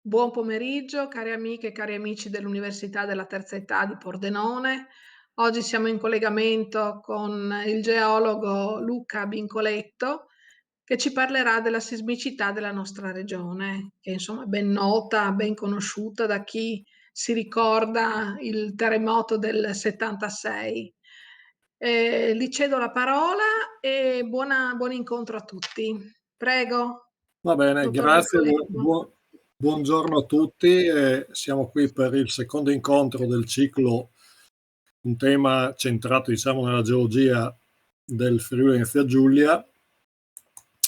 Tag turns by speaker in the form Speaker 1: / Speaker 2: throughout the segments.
Speaker 1: Buon pomeriggio cari amiche e cari amici dell'Università della Terza Età di Pordenone. Oggi siamo in collegamento con il geologo Luca Bincoletto che ci parlerà della sismicità della nostra regione, che insomma è ben nota, ben conosciuta da chi si ricorda il terremoto del 76. Gli cedo la parola e buon incontro a tutti. Prego,
Speaker 2: Va bene,
Speaker 1: dottor
Speaker 2: grazie,
Speaker 1: Bincoletto.
Speaker 2: buongiorno a tutti. Siamo qui per il secondo incontro del ciclo, un tema centrato, diciamo, nella geologia del Friuli Venezia Giulia.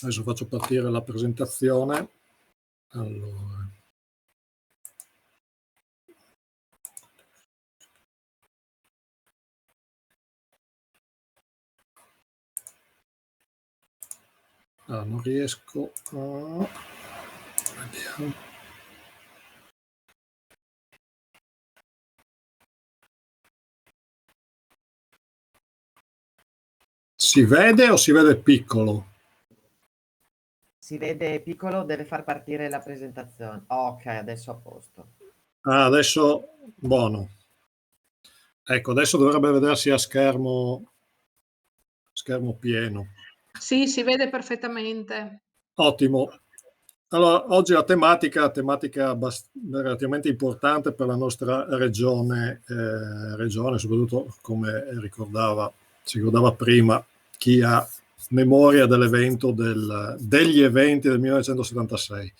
Speaker 2: Adesso faccio partire la presentazione. Allora. Non riesco a... Vediamo. Si vede o si vede piccolo?
Speaker 3: Si vede piccolo, deve far partire la presentazione. Ok, adesso a posto.
Speaker 2: Adesso buono. Ecco, adesso dovrebbe vedersi a schermo pieno.
Speaker 1: Sì, si vede perfettamente.
Speaker 2: Ottimo. Allora, oggi la tematica relativamente importante per la nostra regione, soprattutto come si ricordava prima, chi ha memoria degli eventi del 1976.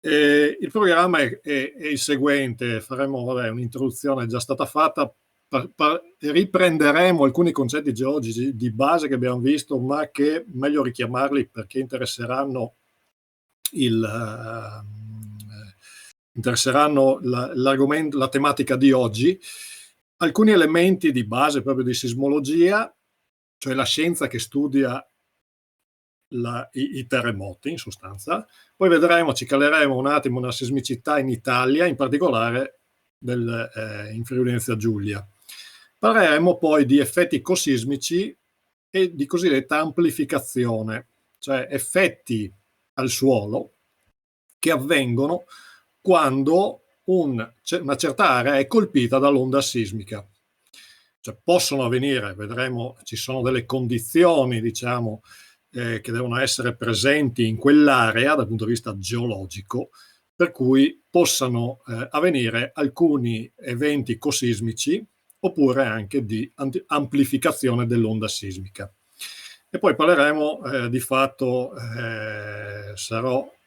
Speaker 2: Il programma è il seguente: faremo un'introduzione già stata fatta, riprenderemo alcuni concetti geologici di base che abbiamo visto, ma che meglio richiamarli perché interesseranno l'argomento, la tematica di oggi. Alcuni elementi di base proprio di sismologia, cioè la scienza che studia i terremoti in sostanza. Poi vedremo, ci caleremo un attimo una sismicità in Italia, in particolare in Friuli Venezia Giulia. Parleremo poi di effetti ecosismici e di cosiddetta amplificazione, cioè effetti al suolo che avvengono quando una certa area è colpita dall'onda sismica. Cioè possono avvenire, vedremo, ci sono delle condizioni, diciamo, che devono essere presenti in quell'area dal punto di vista geologico, per cui possano avvenire alcuni eventi ecosismici oppure anche di amplificazione dell'onda sismica. E poi parleremo di fatto, sarò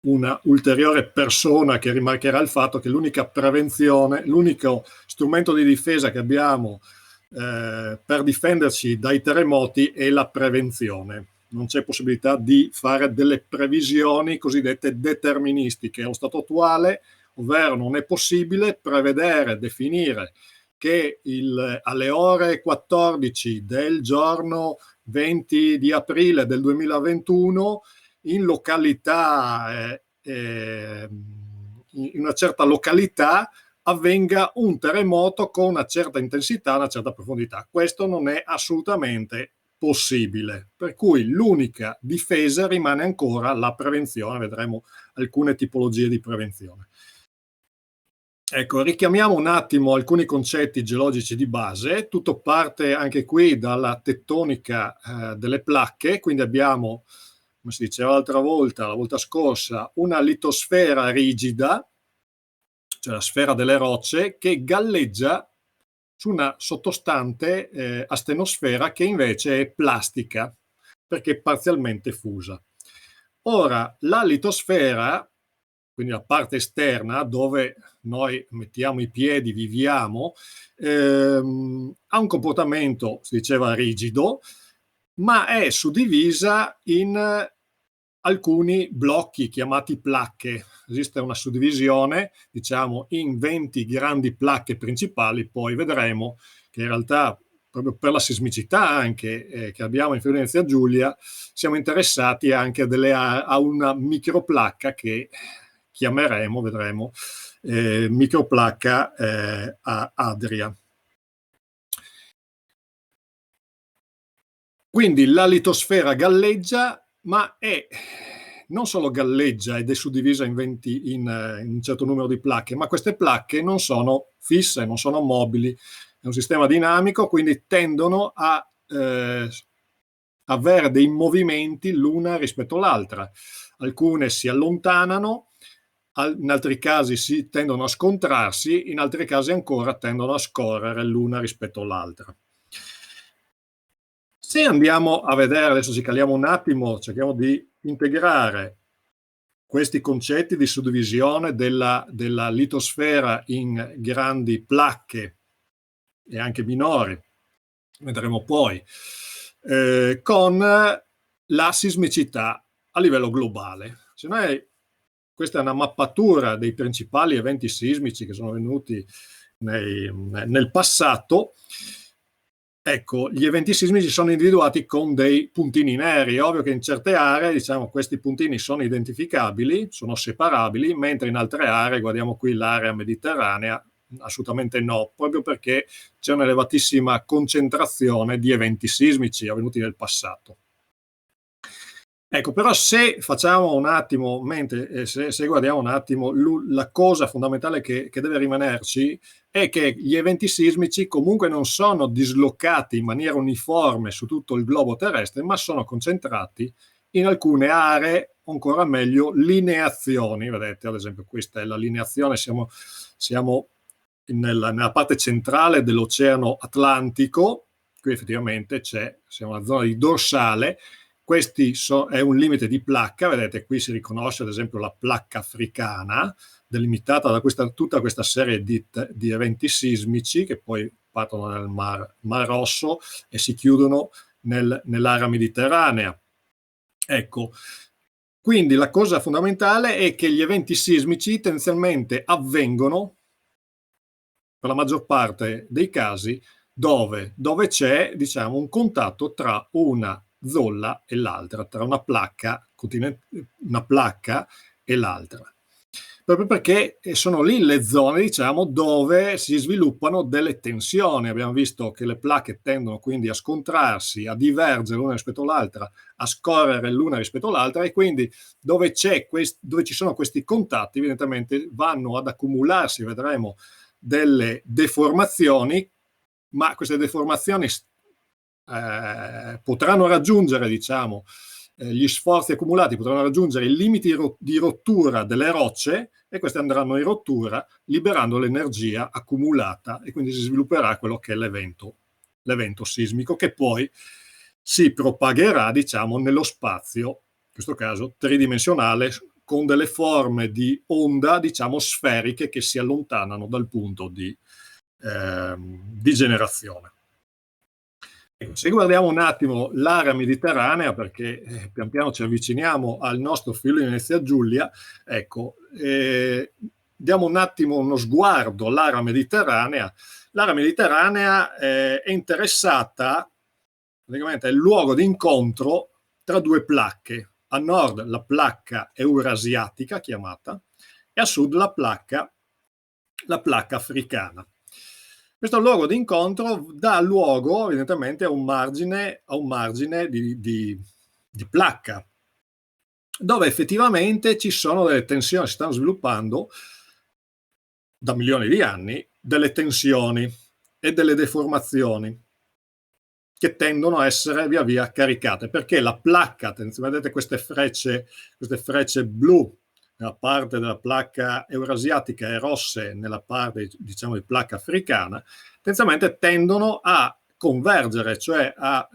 Speaker 2: una ulteriore persona che rimarcherà il fatto che l'unica prevenzione, l'unico strumento di difesa che abbiamo per difenderci dai terremoti è la prevenzione. Non c'è possibilità di fare delle previsioni cosiddette deterministiche allo stato attuale, ovvero non è possibile prevedere, definire che alle ore 14 del giorno 20 di aprile del 2021 in località, in una certa località avvenga un terremoto con una certa intensità, una certa profondità. Questo non è assolutamente possibile, per cui l'unica difesa rimane ancora la prevenzione. Vedremo alcune tipologie di prevenzione. Ecco, richiamiamo un attimo alcuni concetti geologici di base. Tutto parte anche qui dalla tettonica delle placche, quindi abbiamo, come si diceva la volta scorsa, una litosfera rigida, cioè la sfera delle rocce, che galleggia su una sottostante astenosfera che invece è plastica, perché è parzialmente fusa. Ora, la litosfera, quindi la parte esterna dove noi mettiamo i piedi, viviamo, ha un comportamento, si diceva, rigido, ma è suddivisa in alcuni blocchi chiamati placche. Esiste una suddivisione, diciamo, in 20 grandi placche principali. Poi vedremo che in realtà, proprio per la sismicità anche che abbiamo in Friuli Venezia Giulia, siamo interessati anche a una microplacca che chiameremo, vedremo, microplacca Adria. Quindi la litosfera galleggia, ma è non solo galleggia ed è suddivisa in un certo numero di placche, ma queste placche non sono fisse, non sono mobili, è un sistema dinamico, quindi tendono a avere dei movimenti l'una rispetto all'altra. Alcune si allontanano, in altri casi tendono a scontrarsi, in altri casi ancora tendono a scorrere l'una rispetto all'altra. Se andiamo a vedere, adesso ci caliamo un attimo, cerchiamo di integrare questi concetti di suddivisione della litosfera in grandi placche e anche minori, vedremo poi, con la sismicità a livello globale. Questa è una mappatura dei principali eventi sismici che sono venuti nel passato. Ecco, gli eventi sismici sono individuati con dei puntini neri. È ovvio che in certe aree, diciamo, questi puntini sono identificabili, sono separabili, mentre in altre aree, guardiamo qui l'area mediterranea, assolutamente no, proprio perché c'è un'elevatissima concentrazione di eventi sismici avvenuti nel passato. Ecco, però se facciamo un attimo, se guardiamo un attimo, la cosa fondamentale che deve rimanerci è che gli eventi sismici comunque non sono dislocati in maniera uniforme su tutto il globo terrestre, ma sono concentrati in alcune aree, o ancora meglio, lineazioni. Vedete, ad esempio, questa è la lineazione, siamo nella parte centrale dell'Oceano Atlantico, qui effettivamente siamo nella zona di dorsale. È un limite di placca, vedete qui si riconosce ad esempio la placca africana, delimitata da tutta questa serie di eventi sismici che poi partono nel Mar Rosso e si chiudono nell'area mediterranea. Ecco, quindi la cosa fondamentale è che gli eventi sismici tendenzialmente avvengono, per la maggior parte dei casi, dove c'è, diciamo, un contatto tra una zolla e l'altra, tra una placca e l'altra, proprio perché sono lì le zone, diciamo, dove si sviluppano delle tensioni. Abbiamo visto che le placche tendono quindi a scontrarsi, a divergere l'una rispetto all'altra, a scorrere l'una rispetto all'altra, e quindi dove ci sono questi contatti evidentemente vanno ad accumularsi, vedremo, delle deformazioni, ma queste deformazioni potranno raggiungere, diciamo, gli sforzi accumulati potranno raggiungere i limiti di rottura delle rocce, e queste andranno in rottura liberando l'energia accumulata, e quindi si svilupperà quello che è l'evento sismico, che poi si propagherà, diciamo, nello spazio, in questo caso tridimensionale, con delle forme di onda, diciamo, sferiche che si allontanano dal punto di generazione. Se guardiamo un attimo l'area mediterranea, perché pian piano ci avviciniamo al nostro Friuli Venezia Giulia, ecco, diamo un attimo uno sguardo all'area mediterranea. L'area mediterranea è interessata, praticamente è il luogo di incontro tra due placche. A nord la placca eurasiatica chiamata, e a sud la placca africana. Questo luogo di incontro dà luogo evidentemente a un margine di placca, dove effettivamente ci sono delle tensioni, si stanno sviluppando da milioni di anni delle tensioni e delle deformazioni che tendono a essere via via caricate, perché la placca, vedete queste frecce blu nella parte della placca eurasiatica e rosse nella parte, diciamo, di placca africana, tendenzialmente tendono a convergere, cioè a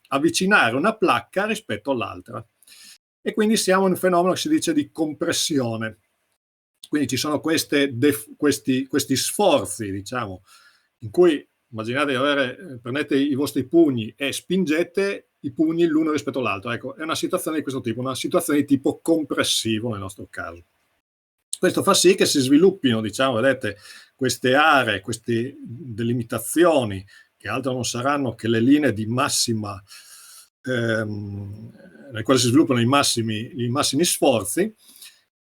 Speaker 2: avvicinare una placca rispetto all'altra, e quindi siamo in un fenomeno che si dice di compressione. Quindi ci sono questi sforzi, diciamo, in cui immaginate prendete i vostri pugni e spingete i pugni l'uno rispetto all'altro. Ecco, è una situazione di questo tipo, una situazione di tipo compressivo nel nostro caso. Questo fa sì che si sviluppino, diciamo, vedete, queste aree, queste delimitazioni, che altro non saranno che le linee di massima, nelle quali si sviluppano i massimi sforzi,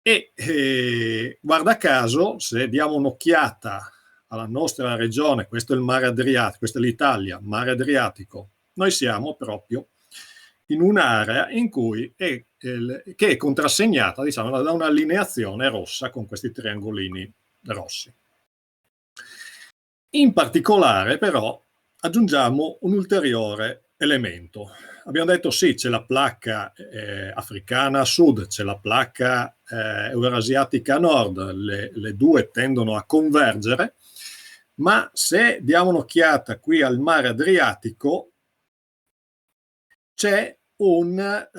Speaker 2: e guarda caso, se diamo un'occhiata alla nostra regione, questo è il mare Adriatico, questa è l'Italia, mare Adriatico, noi siamo proprio in un'area in cui che è contrassegnata, diciamo, da una lineazione rossa con questi triangolini rossi. In particolare, però, aggiungiamo un ulteriore elemento. Abbiamo detto sì, c'è la placca africana a sud, c'è la placca eurasiatica a nord, le due tendono a convergere, ma se diamo un'occhiata qui al mare Adriatico, c'è una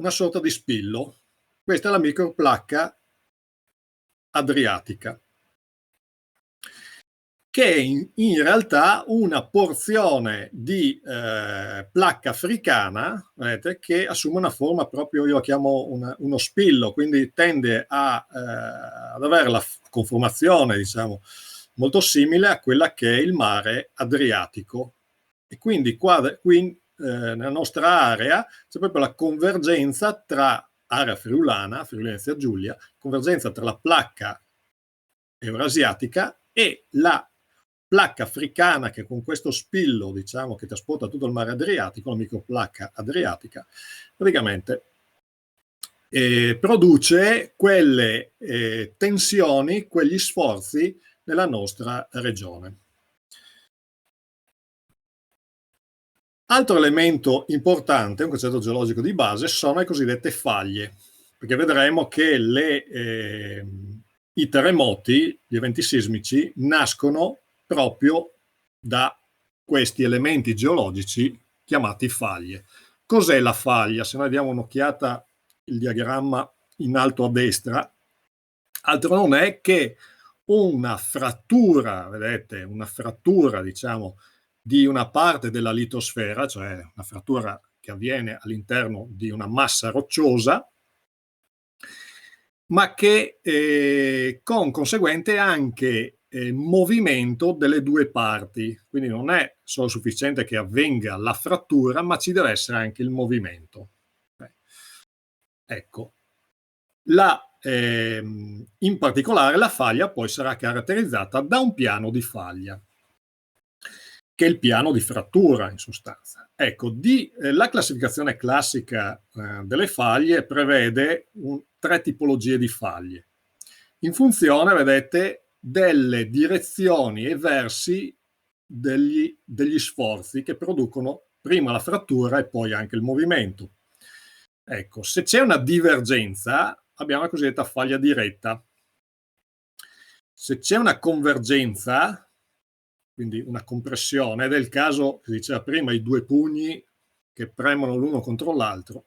Speaker 2: sorta di spillo. Questa è la microplacca adriatica, che è in realtà una porzione di placca africana, vedete, che assume una forma proprio, io la chiamo uno spillo, quindi tende ad avere la conformazione, diciamo, molto simile a quella che è il mare Adriatico. E quindi qui nella nostra area c'è proprio la convergenza tra area friulana, Friuli Venezia Giulia, convergenza tra la placca eurasiatica e la placca africana, che con questo spillo, diciamo, che trasporta tutto il mare Adriatico, la microplacca adriatica, praticamente produce quelle tensioni, quegli sforzi nella nostra regione. Altro elemento importante, un concetto geologico di base, sono le cosiddette faglie, perché vedremo che i terremoti, gli eventi sismici, nascono proprio da questi elementi geologici chiamati faglie. Cos'è la faglia? Se noi diamo un'occhiata il diagramma in alto a destra, altro non è che una frattura, vedete, una frattura, diciamo, di una parte della litosfera, cioè una frattura che avviene all'interno di una massa rocciosa, ma che con conseguente anche movimento delle due parti. Quindi non è solo sufficiente che avvenga la frattura, ma ci deve essere anche il movimento. Ecco, in particolare la faglia poi sarà caratterizzata da un piano di faglia, che è il piano di frattura in sostanza. Ecco, la classificazione classica delle faglie prevede 3 tipologie di faglie, in funzione, vedete, delle direzioni e versi degli sforzi che producono prima la frattura e poi anche il movimento. Ecco, se c'è una divergenza, abbiamo la cosiddetta faglia diretta. Se c'è una convergenza, quindi una compressione, ed è il caso che diceva prima, i due pugni che premono l'uno contro l'altro,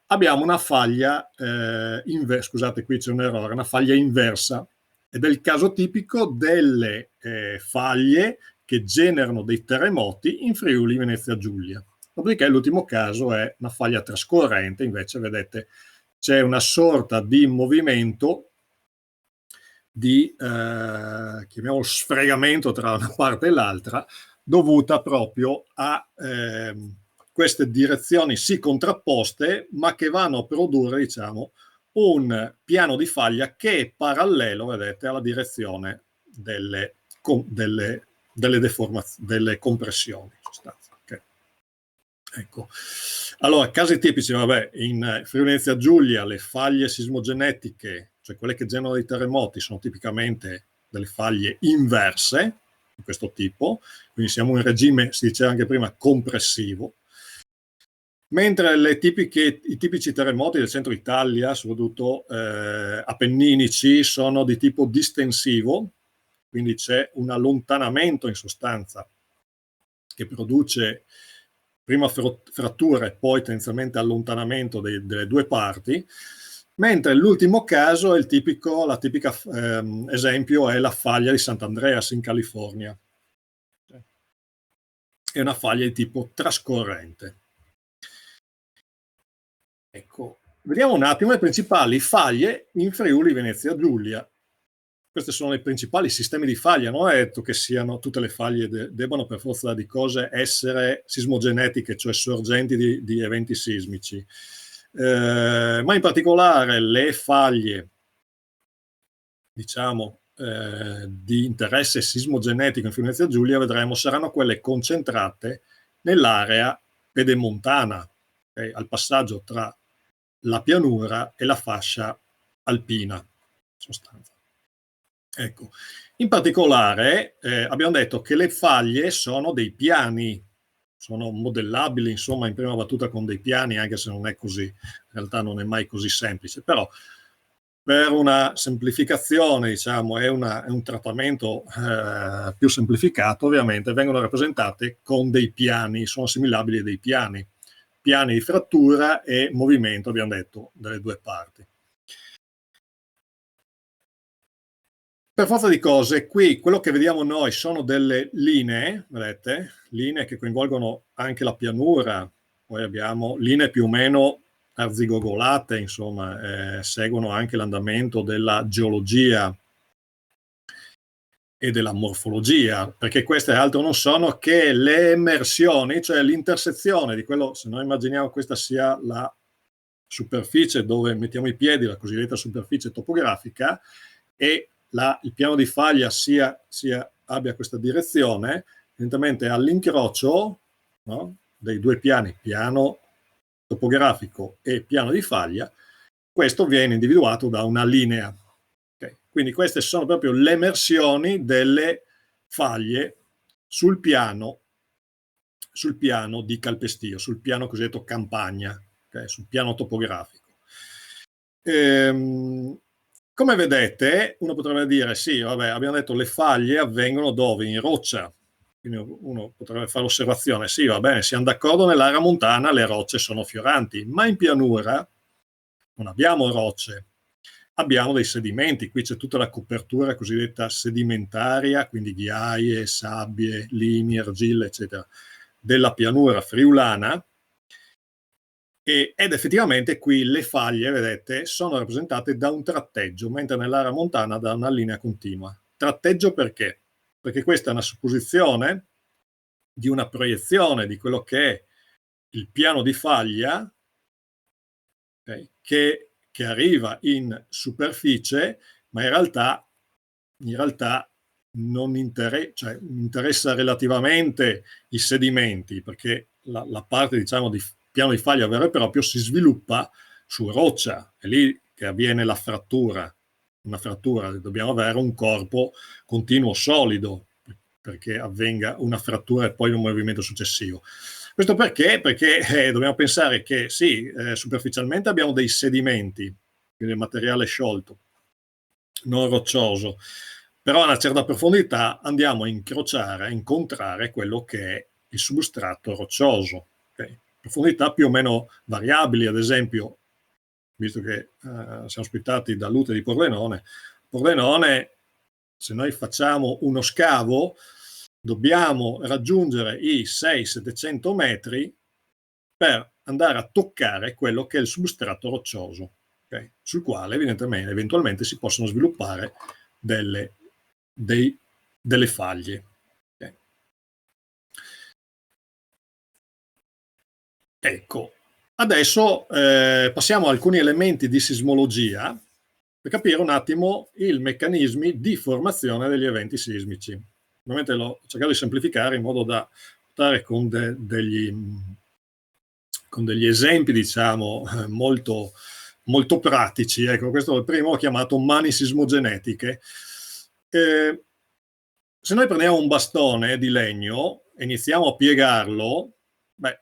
Speaker 2: abbiamo una faglia scusate, qui c'è un errore, una faglia inversa, ed è il caso tipico delle faglie che generano dei terremoti in Friuli Venezia Giulia. Dopodiché l'ultimo caso è una faglia trascorrente, invece vedete c'è una sorta di movimento di chiamiamolo sfregamento tra una parte e l'altra, dovuta proprio a queste direzioni sì contrapposte, ma che vanno a produrre, diciamo, un piano di faglia che è parallelo, vedete, alla direzione delle compressioni in sostanza. Okay. Ecco. Allora, casi tipici, vabbè, in Friuli Venezia Giulia le faglie sismogenetiche, cioè quelle che generano dei terremoti, sono tipicamente delle faglie inverse di questo tipo, quindi siamo in regime, si diceva anche prima, compressivo, mentre i tipici terremoti del centro Italia, soprattutto appenninici, sono di tipo distensivo, quindi c'è un allontanamento in sostanza che produce prima frattura e poi tendenzialmente allontanamento delle due parti, mentre l'ultimo caso è la tipica esempio è la faglia di Sant'Andreas in California. È una faglia di tipo trascorrente. Ecco, vediamo un attimo le principali faglie in Friuli Venezia Giulia. Questi sono i principali sistemi di faglia, non è detto che siano tutte le faglie debbano per forza di cose essere sismogenetiche, cioè sorgenti di eventi sismici, ma in particolare le faglie, diciamo, di interesse sismogenetico in Friuli Venezia Giulia, vedremo, saranno quelle concentrate nell'area pedemontana, okay? Al passaggio tra la pianura e la fascia alpina, in sostanza. Ecco, in particolare abbiamo detto che le faglie sono dei piani, sono modellabili insomma in prima battuta con dei piani, anche se non è così, in realtà non è mai così semplice, però per una semplificazione, diciamo, è un trattamento più semplificato, ovviamente vengono rappresentate con dei piani, sono assimilabili a dei piani di frattura e movimento, abbiamo detto, delle due parti. Per forza di cose, qui quello che vediamo noi sono delle linee, vedete? Linee che coinvolgono anche la pianura, poi abbiamo linee più o meno arzigogolate, insomma, seguono anche l'andamento della geologia e della morfologia, perché queste altro non sono che le emersioni, cioè l'intersezione di quello, se noi immaginiamo questa sia la superficie dove mettiamo i piedi, la cosiddetta superficie topografica, e il piano di faglia abbia questa direzione, evidentemente all'incrocio, no, dei due piani, piano topografico e piano di faglia, questo viene individuato da una linea. Okay. Quindi queste sono proprio le emersioni delle faglie sul piano di calpestio, sul piano cosiddetto campagna, okay, sul piano topografico. Come vedete, uno potrebbe dire, sì, vabbè, abbiamo detto le faglie avvengono dove? In roccia. Quindi uno potrebbe fare l'osservazione, sì, va bene, siamo d'accordo, nell'area montana le rocce sono fioranti, ma in pianura non abbiamo rocce, abbiamo dei sedimenti, qui c'è tutta la copertura cosiddetta sedimentaria, quindi ghiaie, sabbie, limi, argille, eccetera, della pianura friulana, ed effettivamente qui le faglie, vedete, sono rappresentate da un tratteggio, mentre nell'area montana da una linea continua. Tratteggio perché? Perché questa è una supposizione di una proiezione di quello che è il piano di faglia, okay, che arriva in superficie, ma in realtà non interessa relativamente i sedimenti, perché la parte, diciamo, di piano di faglia vero e proprio si sviluppa su roccia, è lì che avviene la frattura. Una frattura, dobbiamo avere un corpo continuo solido perché avvenga una frattura e poi un movimento successivo. Questo perché? Perché dobbiamo pensare che sì, superficialmente abbiamo dei sedimenti, quindi materiale sciolto, non roccioso, però a una certa profondità andiamo a incrociare, a incontrare quello che è il substrato roccioso. Okay? Profondità più o meno variabili, ad esempio, visto che siamo ospitati dall'Ute di Pordenone, se noi facciamo uno scavo, dobbiamo raggiungere i 600-700 metri per andare a toccare quello che è il substrato roccioso, okay? Sul quale eventualmente si possono sviluppare delle faglie. Okay? Ecco, adesso passiamo a alcuni elementi di sismologia per capire un attimo i meccanismi di formazione degli eventi sismici. Ovviamente l'ho cercato di semplificare in modo da portare con degli esempi, diciamo, molto, molto pratici. Ecco, questo è il primo, ho chiamato mani sismogenetiche. Se noi prendiamo un bastone di legno e iniziamo a piegarlo,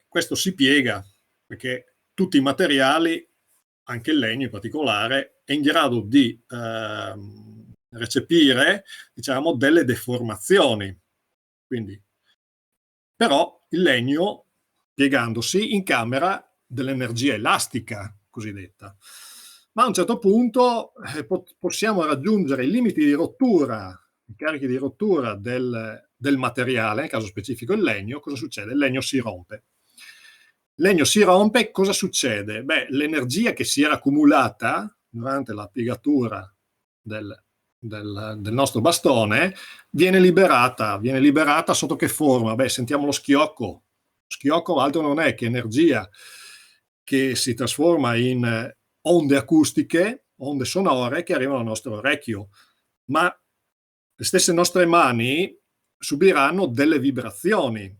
Speaker 2: questo si piega, perché tutti i materiali, anche il legno in particolare, è in grado di recepire, diciamo, delle deformazioni. Quindi, però il legno, piegandosi, incamera dell'energia elastica cosiddetta. Ma a un certo punto possiamo raggiungere i limiti di rottura, i carichi di rottura del materiale, nel caso specifico il legno. Cosa succede? Il legno si rompe. Il legno si rompe, cosa succede? L'energia che si era accumulata durante la piegatura del nostro bastone viene liberata sotto che forma? Sentiamo lo schiocco. Lo schiocco altro non è che energia che si trasforma in onde acustiche, onde sonore che arrivano al nostro orecchio, ma le stesse nostre mani subiranno delle vibrazioni.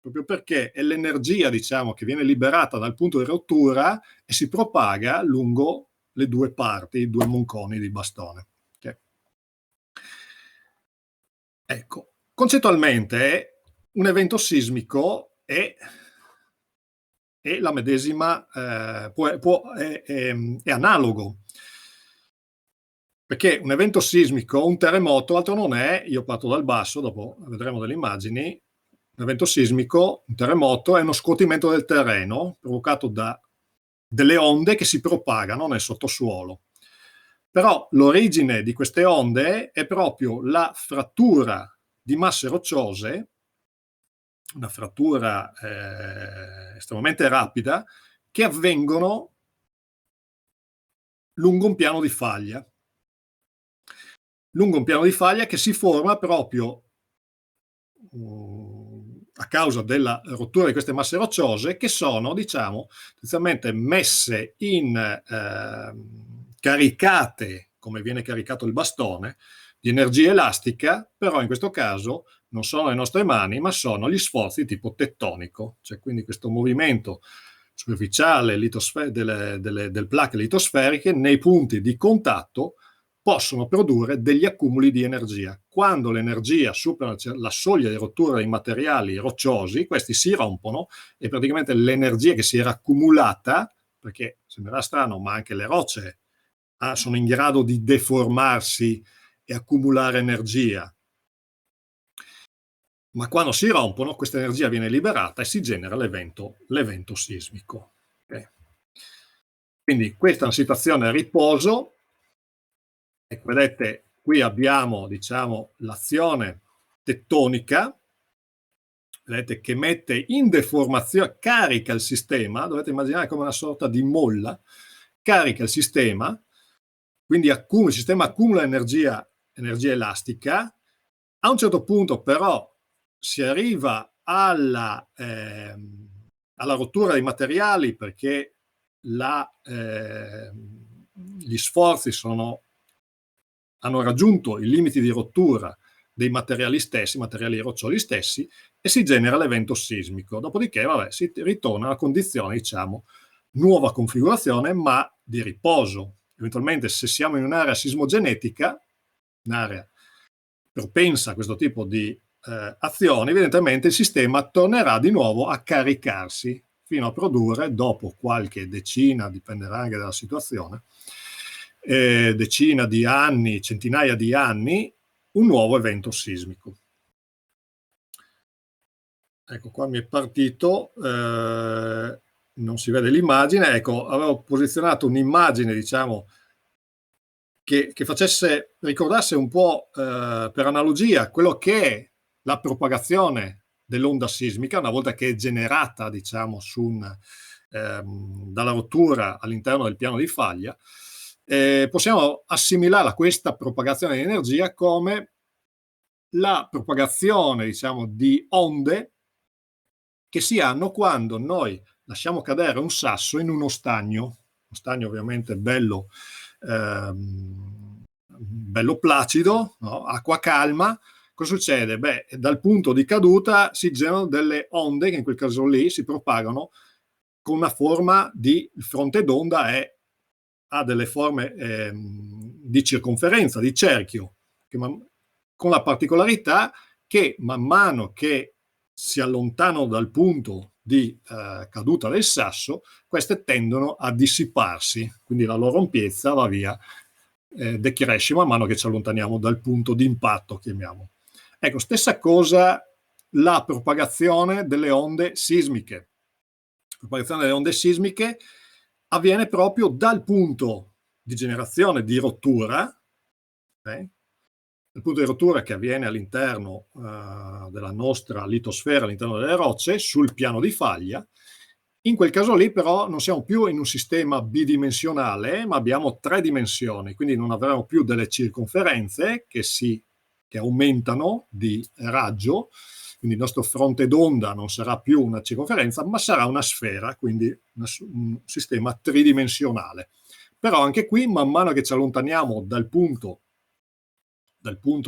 Speaker 2: proprio perché è l'energia, diciamo, che viene liberata dal punto di rottura e si propaga lungo le due parti, i due monconi di bastone. Okay. Ecco, concettualmente un evento sismico è la medesima, è analogo, perché un evento sismico, un terremoto, altro non è, io parto dal basso, dopo vedremo delle immagini, un evento sismico, un terremoto, è uno scuotimento del terreno provocato da delle onde che si propagano nel sottosuolo. Però l'origine di queste onde è proprio la frattura di masse rocciose, una frattura estremamente rapida, che avvengono lungo un piano di faglia. Lungo un piano di faglia che si forma proprio a causa della rottura di queste masse rocciose, che sono, diciamo, essenzialmente messe in caricate, come viene caricato il bastone, di energia elastica, però in questo caso non sono le nostre mani, ma sono gli sforzi tipo tettonico, cioè quindi questo movimento superficiale del placche litosferiche nei punti di contatto possono produrre degli accumuli di energia. Quando l'energia supera la soglia di rottura dei materiali rocciosi, questi si rompono e praticamente l'energia che si era accumulata, perché sembrerà strano, ma anche le rocce sono in grado di deformarsi e accumulare energia. Ma quando si rompono, questa energia viene liberata e si genera l'evento sismico. Okay. Quindi questa è una situazione a riposo. Ecco, vedete, qui abbiamo, diciamo, l'azione tettonica, vedete, che mette in deformazione, carica il sistema, dovete immaginare come una sorta di molla, carica il sistema, quindi il sistema accumula energia elastica. A un certo punto però si arriva alla rottura dei materiali, perché gli sforzi hanno raggiunto i limiti di rottura dei materiali stessi, materiali rocciosi stessi, e si genera l'evento sismico. Dopodiché, si ritorna alla condizione, diciamo, nuova configurazione, ma di riposo. Eventualmente, se siamo in un'area sismogenetica, un'area propensa a questo tipo di azioni, evidentemente il sistema tornerà di nuovo a caricarsi fino a produrre, dopo qualche decina, dipenderà anche dalla situazione, decina di anni, centinaia di anni, un nuovo evento sismico. Ecco, qua mi è partito, non si vede l'immagine. Ecco, avevo posizionato un'immagine, diciamo, che ricordasse un po' per analogia quello che è la propagazione dell'onda sismica una volta che è generata, diciamo, dalla rottura all'interno del piano di faglia. Possiamo assimilare a questa propagazione di energia come la propagazione, diciamo, di onde che si hanno quando noi lasciamo cadere un sasso in uno stagno ovviamente bello placido, no? Acqua calma. Cosa succede? Beh, dal punto di caduta si generano delle onde che in quel caso lì si propagano con una forma il fronte d'onda ha delle forme di circonferenza, di cerchio, con la particolarità che man mano che si allontanano dal punto di caduta del sasso, queste tendono a dissiparsi, quindi la loro ampiezza va via, decresce man mano che ci allontaniamo dal punto di impatto, chiamiamo. Ecco, stessa cosa la propagazione delle onde sismiche. La propagazione delle onde sismiche avviene proprio dal punto di generazione di rottura, okay? Il punto di rottura che avviene all'interno della nostra litosfera, all'interno delle rocce, sul piano di faglia. In quel caso lì però non siamo più in un sistema bidimensionale, ma abbiamo 3 dimensioni, quindi non avremo più delle circonferenze che aumentano di raggio, quindi il nostro fronte d'onda non sarà più una circonferenza, ma sarà una sfera, quindi un sistema tridimensionale. Però anche qui, man mano che ci allontaniamo dal punto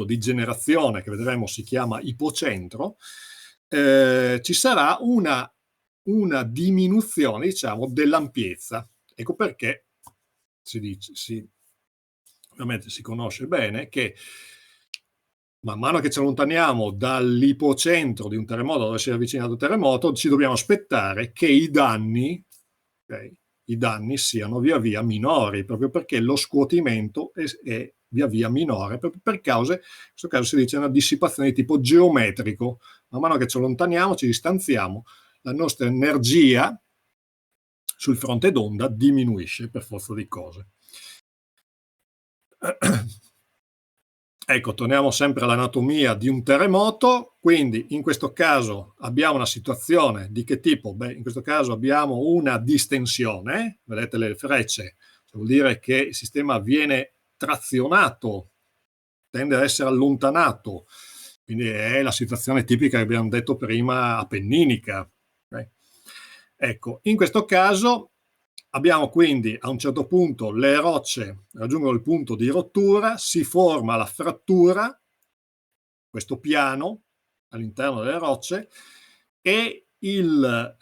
Speaker 2: di generazione, che vedremo si chiama ipocentro, ci sarà una diminuzione, diciamo, dell'ampiezza. Ecco perché ovviamente si conosce bene che man mano che ci allontaniamo dall'ipocentro di un terremoto, dove si è avvicinato il terremoto, ci dobbiamo aspettare che i danni siano via via minori, proprio perché lo scuotimento è via via minore, proprio per causa, in questo caso si dice una dissipazione di tipo geometrico. Man mano che ci allontaniamo, ci distanziamo, la nostra energia sul fronte d'onda diminuisce per forza di cose. Ecco, torniamo sempre all'anatomia di un terremoto. Quindi in questo caso abbiamo una situazione di che tipo? Beh, in questo caso abbiamo una distensione, vedete le frecce, vuol dire che il sistema viene trazionato, tende ad essere allontanato, quindi è la situazione tipica che abbiamo detto prima, appenninica. Okay? Ecco, in questo caso abbiamo quindi a un certo punto le rocce raggiungono il punto di rottura, si forma la frattura, questo piano all'interno delle rocce, e il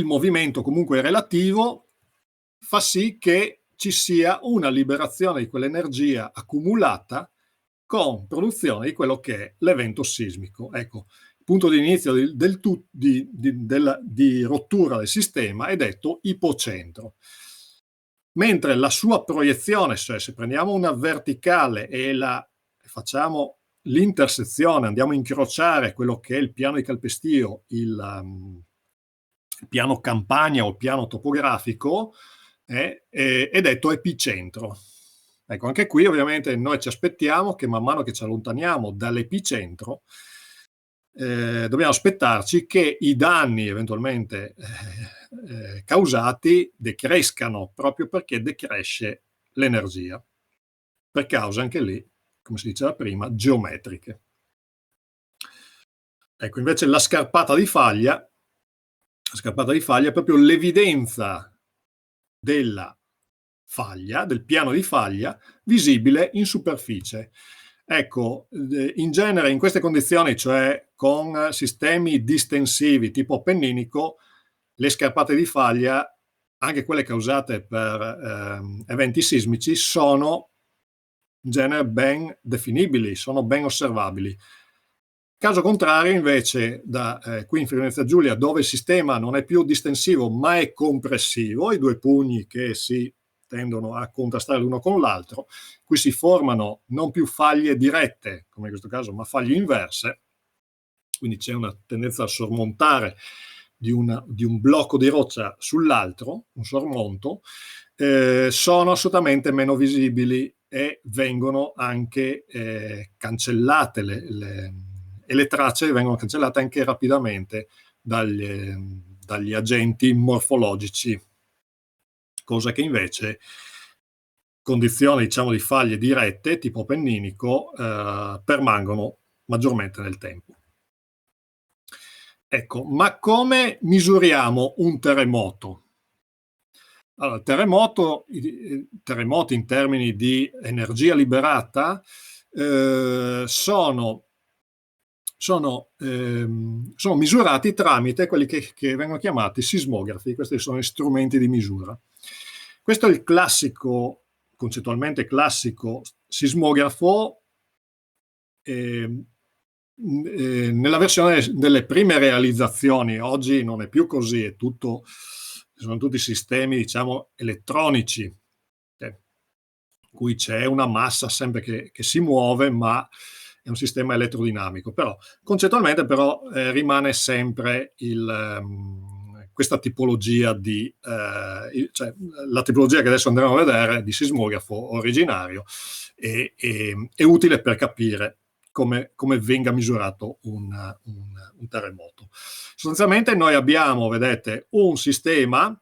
Speaker 2: movimento comunque relativo fa sì che ci sia una liberazione di quell'energia accumulata con produzione di quello che è l'evento sismico. Ecco, il punto di inizio di rottura del sistema è detto ipocentro, mentre la sua proiezione, cioè se prendiamo una verticale e facciamo l'intersezione, andiamo a incrociare quello che è il piano di calpestio, il piano campagna o il piano topografico, è detto epicentro. Ecco, anche qui ovviamente noi ci aspettiamo che man mano che ci allontaniamo dall'epicentro dobbiamo aspettarci che i danni eventualmente causati decrescano, proprio perché decresce l'energia, per cause anche lì, come si diceva prima, geometriche. Ecco, invece la scarpata di faglia è proprio l'evidenza della faglia, del piano di faglia, visibile in superficie. Ecco, in genere in queste condizioni, cioè con sistemi distensivi tipo appenninico, le scarpate di faglia, anche quelle causate per eventi sismici, sono in genere ben definibili, sono ben osservabili. Caso contrario, invece, da qui in Friuli Venezia Giulia, dove il sistema non è più distensivo ma è compressivo, i due pugni che si tendono a contrastare l'uno con l'altro, qui si formano non più faglie dirette, come in questo caso, ma faglie inverse, quindi c'è una tendenza a sormontare di un blocco di roccia sull'altro, un sormonto, sono assolutamente meno visibili e vengono anche cancellate e le tracce vengono cancellate anche rapidamente dagli agenti morfologici, cosa che invece condizioni, diciamo, di faglie dirette tipo appenninico permangono maggiormente nel tempo. Ecco, ma come misuriamo un terremoto? Allora, i terremoti in termini di energia liberata sono misurati tramite quelli che vengono chiamati sismografi. Questi sono gli strumenti di misura. Questo è il classico, concettualmente classico sismografo nella versione delle prime realizzazioni. Oggi non è più così, sono tutti sistemi, diciamo, elettronici, in cui c'è una massa sempre che si muove, ma è un sistema elettrodinamico. Però concettualmente rimane sempre questa tipologia cioè la tipologia che adesso andremo a vedere di sismografo originario è utile per capire come venga misurato un terremoto. Sostanzialmente noi abbiamo, vedete, un sistema.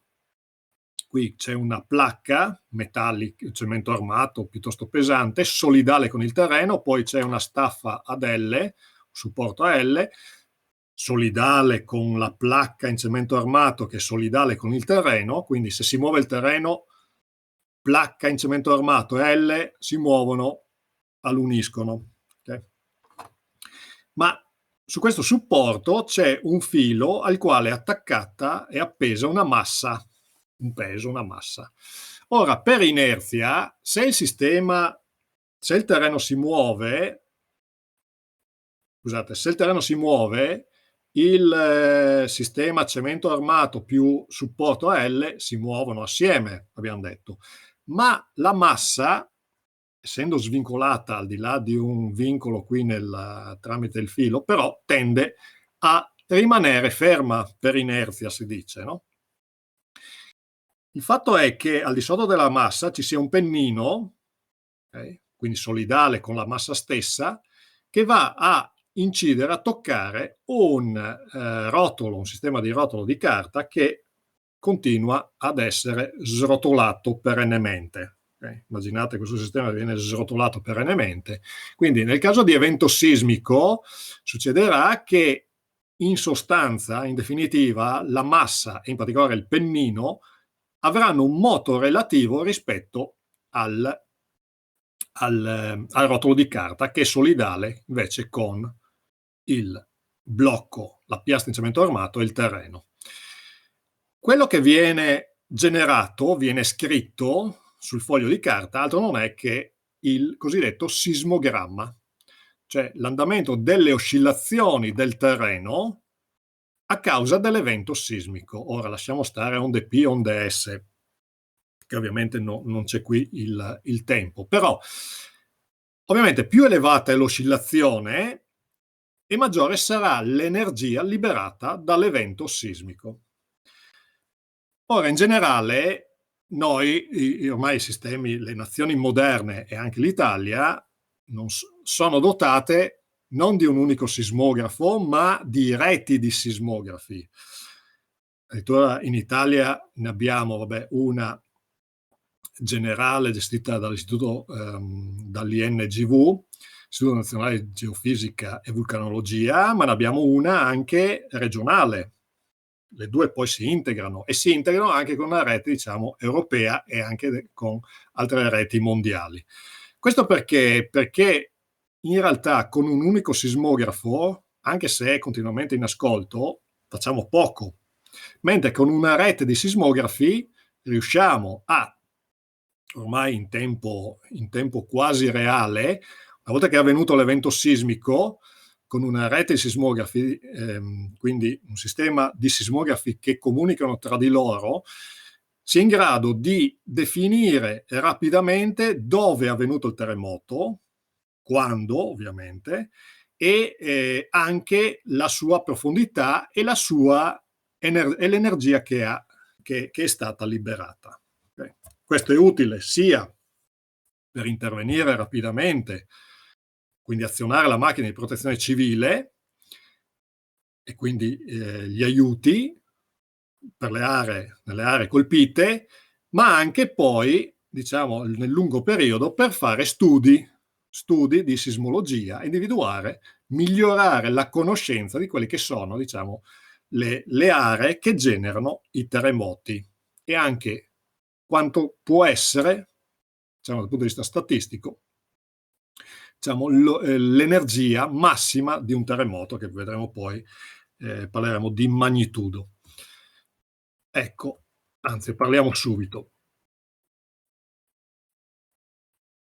Speaker 2: Qui c'è una placca metallica, cemento armato piuttosto pesante, solidale con il terreno, poi c'è una staffa ad L, supporto a L, solidale con la placca in cemento armato che è solidale con il terreno, quindi se si muove il terreno, placca in cemento armato e L si muovono all'uniscono. Okay? ma su questo supporto c'è un filo al quale è attaccata e appesa una massa, un peso, una massa. Ora, per inerzia, se il terreno si muove, scusate, se il terreno si muove, il sistema cemento armato più supporto a L si muovono assieme, abbiamo detto, ma la massa, essendo svincolata al di là di un vincolo qui tramite il filo, però tende a rimanere ferma per inerzia, si dice, no? Il fatto è che al di sotto della massa ci sia un pennino, okay, quindi solidale con la massa stessa, che va a incidere, a toccare un rotolo, un sistema di rotolo di carta che continua ad essere srotolato perennemente. Okay? Immaginate questo sistema viene srotolato perennemente. Quindi nel caso di evento sismico succederà che in sostanza, in definitiva, la massa e in particolare il pennino avranno un moto relativo rispetto al rotolo di carta, che è solidale invece con il blocco, la piastra in cemento armato e il terreno. Quello che viene generato, viene scritto sul foglio di carta, altro non è che il cosiddetto sismogramma, cioè l'andamento delle oscillazioni del terreno a causa dell'evento sismico. Ora lasciamo stare onde P, onde S, che ovviamente non c'è qui il tempo, però ovviamente più elevata è l'oscillazione e maggiore sarà l'energia liberata dall'evento sismico. Ora, in generale, ormai i sistemi, le nazioni moderne e anche l'Italia sono dotate non di un unico sismografo, ma di reti di sismografi. Addirittura in Italia ne abbiamo una generale gestita dall'Istituto, dall'INGV, Istituto Nazionale di Geofisica e Vulcanologia, ma ne abbiamo una anche regionale. Le due poi si integrano anche con una rete, diciamo, europea e anche con altre reti mondiali. Questo perché in realtà con un unico sismografo, anche se è continuamente in ascolto, facciamo poco, mentre con una rete di sismografi riusciamo a, ormai in tempo quasi reale, una volta che è avvenuto l'evento sismico, con una rete di sismografi, quindi un sistema di sismografi che comunicano tra di loro, si è in grado di definire rapidamente dove è avvenuto il terremoto, quando ovviamente, e anche la sua profondità e l'energia che è stata liberata. Okay. Questo è utile sia per intervenire rapidamente, quindi azionare la macchina di protezione civile e quindi gli aiuti per nelle aree colpite, ma anche poi, diciamo, nel lungo periodo per fare studi di sismologia, individuare, migliorare la conoscenza di quelle che sono, diciamo, le aree che generano i terremoti e anche quanto può essere, diciamo, dal punto di vista statistico, diciamo, l'energia massima di un terremoto, che vedremo poi, parleremo di magnitudo. Ecco, anzi, parliamo subito.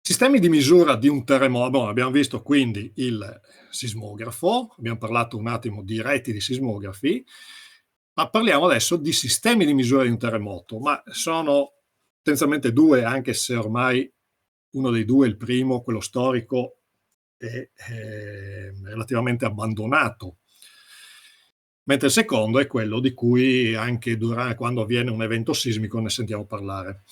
Speaker 2: Sistemi di misura di un terremoto, abbiamo visto quindi il sismografo, abbiamo parlato un attimo di reti di sismografi, ma parliamo adesso di sistemi di misura di un terremoto, ma sono tendenzialmente due, anche se ormai uno dei due, il primo, quello storico, è relativamente abbandonato, mentre il secondo è quello di cui anche quando avviene un evento sismico ne sentiamo parlare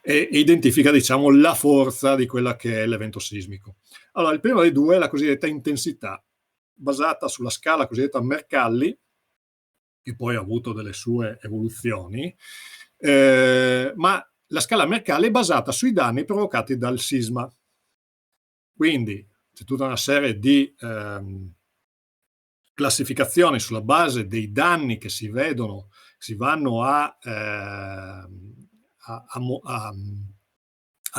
Speaker 2: e identifica, diciamo, la forza di quella che è l'evento sismico. Allora, il primo dei due è la cosiddetta intensità, basata sulla scala cosiddetta Mercalli, che poi ha avuto delle sue evoluzioni, ma la scala Mercalli è basata sui danni provocati dal sisma. Quindi c'è tutta una serie di classificazioni sulla base dei danni che si vedono, si vanno a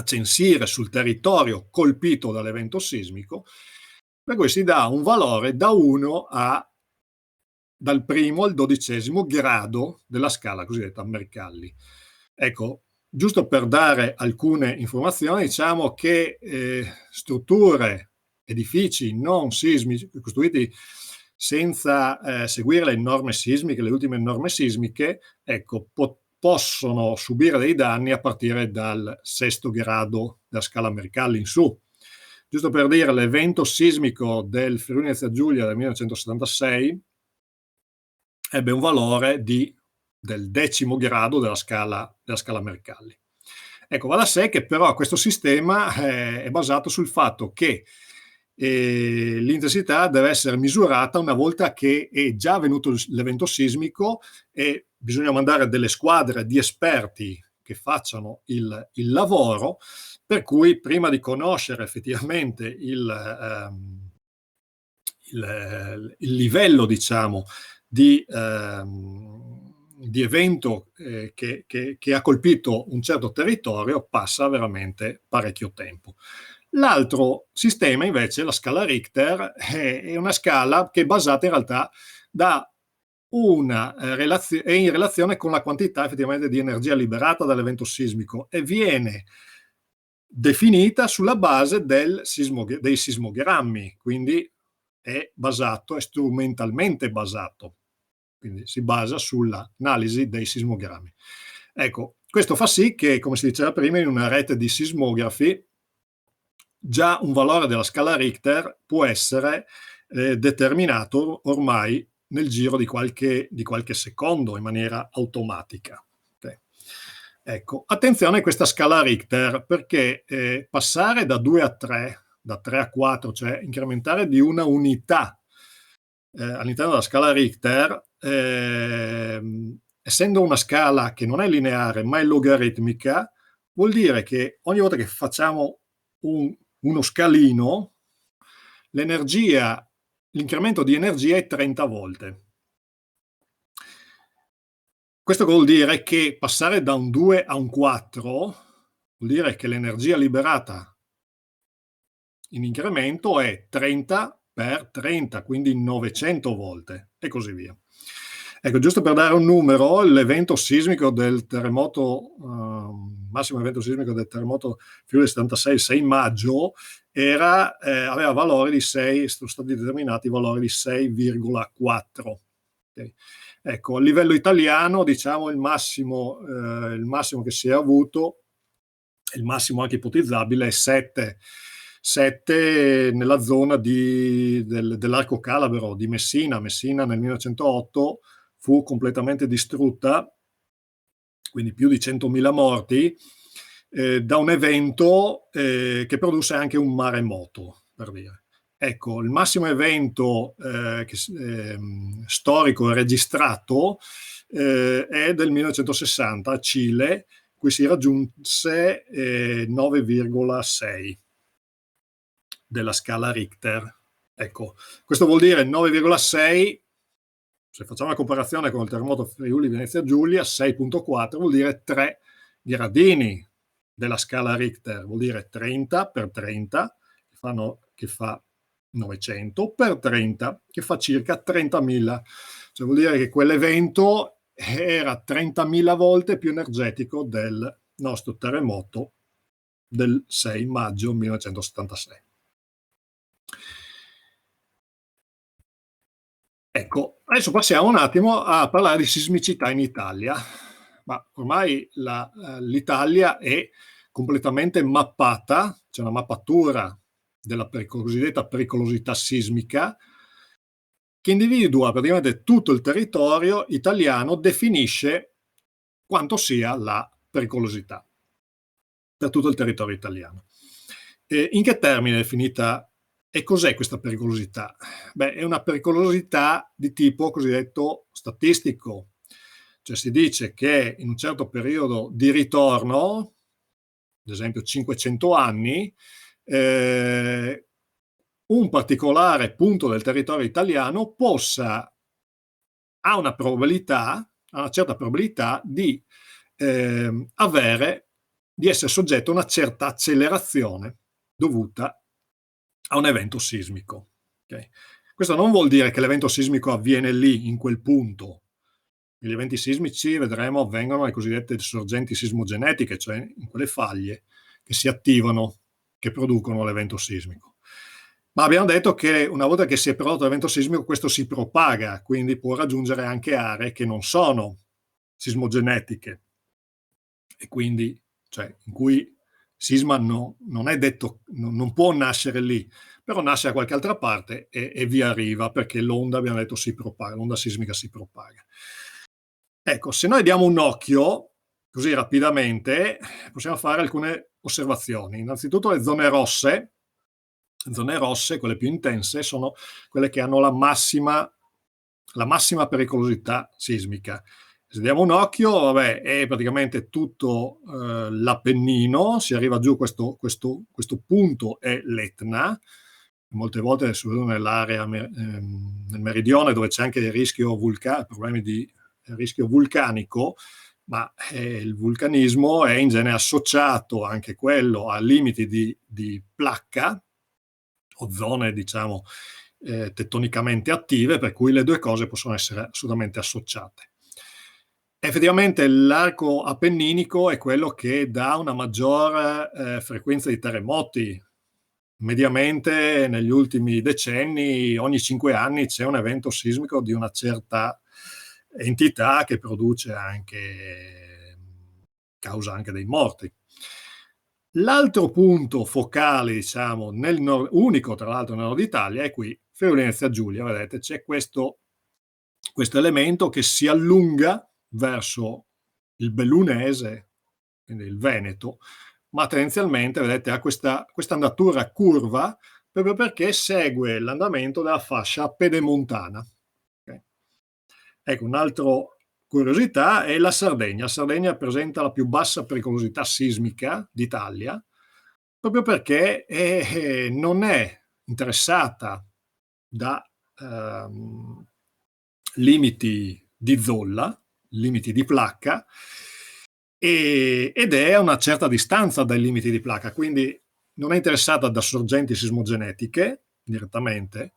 Speaker 2: censire sul territorio colpito dall'evento sismico, per cui si dà un valore dal 1 al 12° grado della scala cosiddetta Mercalli. Ecco, giusto per dare alcune informazioni, diciamo che strutture, edifici non sismici costruiti senza seguire le norme sismiche, le ultime norme sismiche, ecco, possono subire dei danni a partire dal 6° grado della scala Mercalli in su. Giusto per dire, l'evento sismico del Friuli Venezia Giulia del 1976 ebbe un valore del 10° grado della scala Mercalli. Ecco, va da sé che però questo sistema è basato sul fatto che l'intensità deve essere misurata una volta che è già avvenuto l'evento sismico e bisogna mandare delle squadre di esperti che facciano il lavoro, per cui prima di conoscere effettivamente il livello, diciamo, di evento che ha colpito un certo territorio, passa veramente parecchio tempo. L'altro sistema invece, la scala Richter, è una scala che è basata in realtà è in relazione con la quantità effettivamente di energia liberata dall'evento sismico e viene definita sulla base dei sismogrammi, quindi è strumentalmente basato, quindi si basa sull'analisi dei sismogrammi. Ecco, questo fa sì che, come si diceva prima, in una rete di sismografi già un valore della scala Richter può essere determinato ormai nel giro di qualche secondo in maniera automatica. Okay. Ecco, attenzione a questa scala Richter, perché passare da 2 a 3, da 3 a 4, cioè incrementare di una unità all'interno della scala Richter, essendo una scala che non è lineare ma è logaritmica, vuol dire che ogni volta che facciamo uno scalino, l'incremento di energia è 30 volte. Questo vuol dire che passare da un 2 a un 4 vuol dire che l'energia liberata in incremento è 30 per 30, quindi 900 volte e così via. Ecco, giusto per dare un numero, l'evento sismico del terremoto, massimo evento sismico del terremoto Friuli 76, 6 maggio, aveva valori di 6, sono stati determinati valori di 6,4. Okay. Ecco, a livello italiano, diciamo, il massimo che si è avuto, il massimo anche ipotizzabile, è 7 nella zona dell'Arco Calabro di Messina. Messina nel 1908 fu completamente distrutta, quindi più di 100.000 morti, da un evento che produsse anche un maremoto, per dire. Ecco, il massimo evento storico registrato è del 1960 a Cile, cui si raggiunse 9,6 della scala Richter. Ecco, questo vuol dire 9,6, se facciamo la comparazione con il terremoto Friuli Venezia Giulia, 6,4 vuol dire 3 gradini della scala Richter, vuol dire 30 per 30, che fa 900, per 30, che fa circa 30.000. Cioè vuol dire che quell'evento era 30.000 volte più energetico del nostro terremoto del 6 maggio 1976. Ecco, adesso passiamo un attimo a parlare di sismicità in Italia. Ma ormai l'Italia è completamente mappata, c'è una mappatura della cosiddetta pericolosità sismica che individua praticamente tutto il territorio italiano, definisce quanto sia la pericolosità per tutto il territorio italiano. In che termine è definita e cos'è questa pericolosità? Beh, è una pericolosità di tipo cosiddetto statistico, cioè si dice che in un certo periodo di ritorno, ad esempio 500 anni, un particolare punto del territorio italiano ha una certa probabilità di essere soggetto a una certa accelerazione dovuta a un evento sismico. Okay. Questo non vuol dire che l'evento sismico avviene lì, in quel punto. Gli eventi sismici, vedremo, avvengono alle cosiddette sorgenti sismogenetiche, cioè in quelle faglie che si attivano, che producono l'evento sismico. Ma abbiamo detto che una volta che si è prodotto l'evento sismico, questo si propaga, quindi può raggiungere anche aree che non sono sismogenetiche, e quindi, cioè, in cui sisma non è detto, non può nascere lì, però nasce da qualche altra parte e vi arriva, perché l'onda, abbiamo detto, si propaga, l'onda sismica si propaga. Ecco, se noi diamo un occhio, così rapidamente, possiamo fare alcune osservazioni. Innanzitutto le zone rosse, quelle più intense, sono quelle che hanno la massima pericolosità sismica. Se diamo un occhio, vabbè, è praticamente tutto l'Appennino, si arriva giù, questo punto è l'Etna, molte volte soprattutto nell'area nel meridione, dove c'è anche il rischio problemi di rischio vulcanico, ma il vulcanismo è in genere associato anche quello a limiti di placca o zone, diciamo, tettonicamente attive, per cui le due cose possono essere assolutamente associate. Effettivamente l'arco appenninico è quello che dà una maggior frequenza di terremoti. Mediamente negli ultimi decenni, ogni 5 anni c'è un evento sismico di una certa entità che causa anche dei morti. L'altro punto focale, diciamo, unico tra l'altro nel nord Italia, è qui, Friuli Venezia Giulia. Vedete, c'è questo elemento che si allunga verso il bellunese, quindi il Veneto, ma tendenzialmente, vedete, ha questa andatura curva proprio perché segue l'andamento della fascia pedemontana. Okay. Ecco, un'altra curiosità è la Sardegna. La Sardegna presenta la più bassa pericolosità sismica d'Italia, proprio perché non è interessata da limiti di zolla, limiti di placca, ed è a una certa distanza dai limiti di placca, quindi non è interessata da sorgenti sismogenetiche direttamente,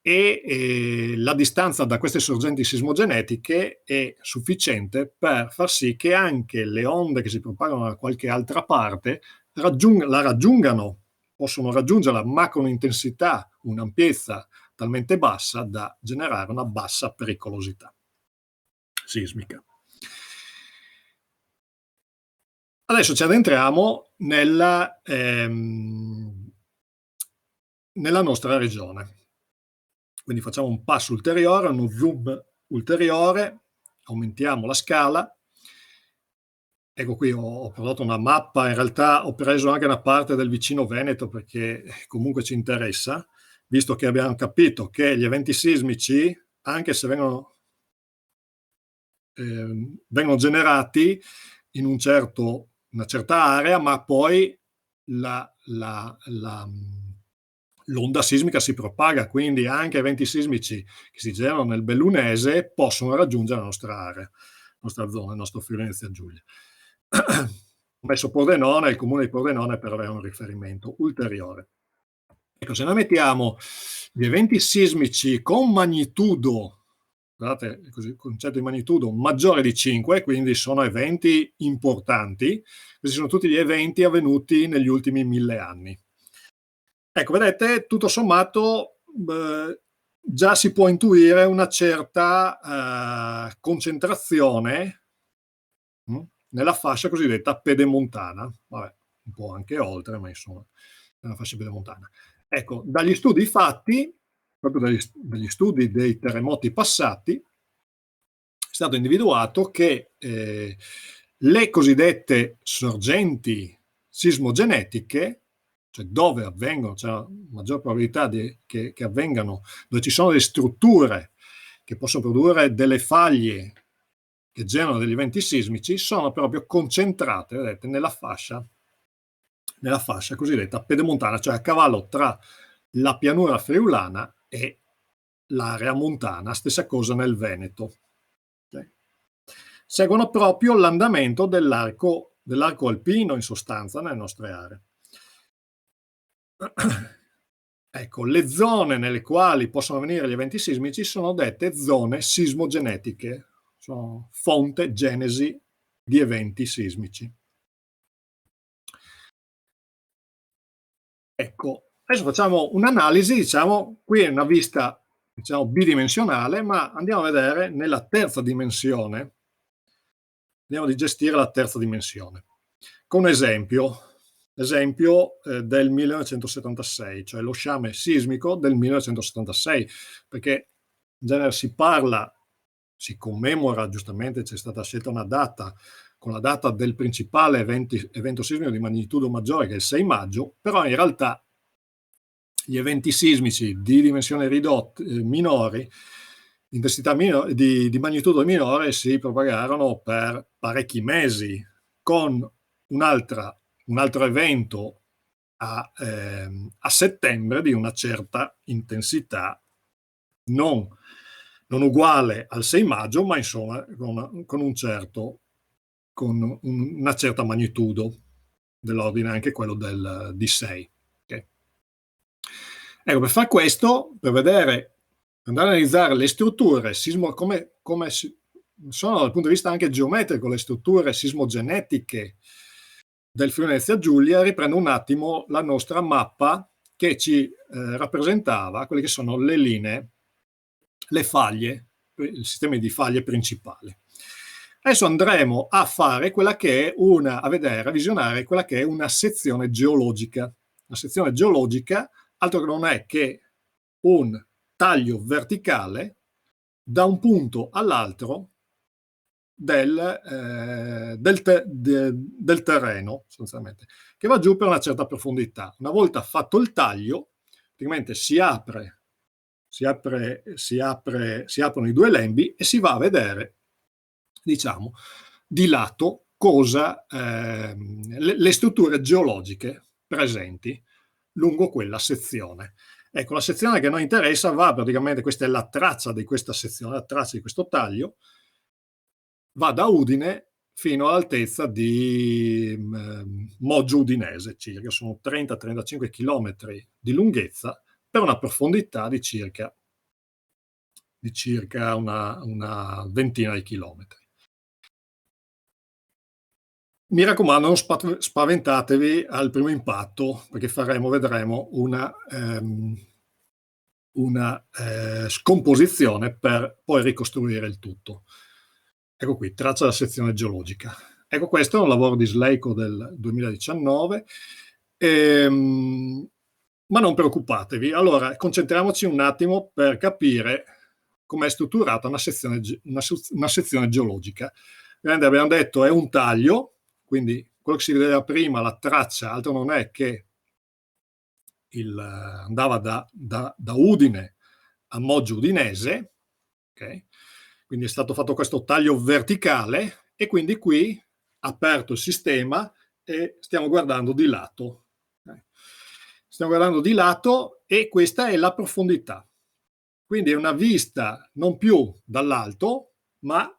Speaker 2: e la distanza da queste sorgenti sismogenetiche è sufficiente per far sì che anche le onde che si propagano da qualche altra parte possono raggiungerla, ma con un'intensità, un'ampiezza talmente bassa da generare una bassa pericolosità sismica. Adesso ci addentriamo nella nostra regione. Quindi facciamo un passo ulteriore, uno zoom ulteriore, aumentiamo la scala. Ecco, qui ho prodotto una mappa, in realtà ho preso anche una parte del vicino Veneto perché comunque ci interessa, visto che abbiamo capito che gli eventi sismici, anche se vengono generati in una certa area, ma poi l'onda sismica si propaga, quindi anche eventi sismici che si generano nel bellunese possono raggiungere la nostra area, la nostra zona, il nostro Friuli Venezia Giulia. Ho messo Pordenone, il comune di Pordenone, per avere un riferimento ulteriore. Ecco, se noi mettiamo gli eventi sismici con magnitudo, guardate così, il concetto di magnitudo maggiore di 5, quindi sono eventi importanti, questi sono tutti gli eventi avvenuti negli ultimi 1000 anni. Ecco, vedete, tutto sommato già si può intuire una certa concentrazione nella fascia cosiddetta pedemontana, vabbè, un po' anche oltre, ma insomma, nella fascia pedemontana. Ecco, dagli studi fatti, proprio dagli studi dei terremoti passati, è stato individuato che le cosiddette sorgenti sismogenetiche, cioè dove avvengono, c'è una maggior probabilità che avvengano, dove ci sono delle strutture che possono produrre delle faglie che generano degli eventi sismici, sono proprio concentrate, vedete, nella fascia cosiddetta pedemontana, cioè a cavallo tra la pianura friulana e l'area montana, stessa cosa nel Veneto. Okay. Seguono proprio l'andamento dell'arco alpino, in sostanza, nelle nostre aree. Ecco, le zone nelle quali possono avvenire gli eventi sismici sono dette zone sismogenetiche, sono fonte, genesi di eventi sismici. Ecco, adesso facciamo un'analisi, diciamo, qui è una vista, diciamo, bidimensionale, ma andiamo a vedere nella terza dimensione, andiamo a gestire la terza dimensione, con un esempio del 1976, cioè lo sciame sismico del 1976, perché in genere si commemora, giustamente c'è stata scelta una data, con la data del principale evento sismico di magnitudo maggiore, che è il 6 maggio, però in realtà gli eventi sismici di dimensioni ridotte, minori, intensità di magnitudo minore, si propagarono per parecchi mesi, con un altro evento a settembre di una certa intensità, non uguale al 6 maggio, ma insomma con una certa magnitudo, dell'ordine anche quello di 6. Okay. Ecco, per fare questo, per andare a analizzare le strutture come sono dal punto di vista anche geometrico le strutture sismogenetiche del Friuli Venezia Giulia, riprendo un attimo la nostra mappa che ci rappresentava quelle che sono le linee, le faglie, il sistema di faglie principali. Adesso andremo a fare quella che è a visionare quella che è una sezione geologica. Una sezione geologica altro che non è che un taglio verticale da un punto all'altro del terreno, sostanzialmente, che va giù per una certa profondità. Una volta fatto il taglio, praticamente si aprono i due lembi e si va a vedere, diciamo, di lato le strutture geologiche presenti lungo quella sezione. Ecco, la sezione che a noi interessa va praticamente, questa è la traccia di questa sezione, la traccia di questo taglio, va da Udine fino all'altezza di Moggio Udinese, circa, sono 30-35 km di lunghezza per una profondità di circa una ventina di chilometri. Mi raccomando, non spaventatevi al primo impatto, perché vedremo una scomposizione per poi ricostruire il tutto. Ecco qui, traccia la sezione geologica. Ecco, questo è un lavoro di Sleiko del 2019, ma non preoccupatevi. Allora, concentriamoci un attimo per capire com'è strutturata una sezione geologica. Abbiamo detto è un taglio, quindi quello che si vedeva prima, la traccia, altro non è che andava da Udine a Moggio Udinese, okay? Quindi è stato fatto questo taglio verticale e quindi qui aperto il sistema e stiamo guardando di lato. Okay? Stiamo guardando di lato e questa è la profondità. Quindi è una vista non più dall'alto, ma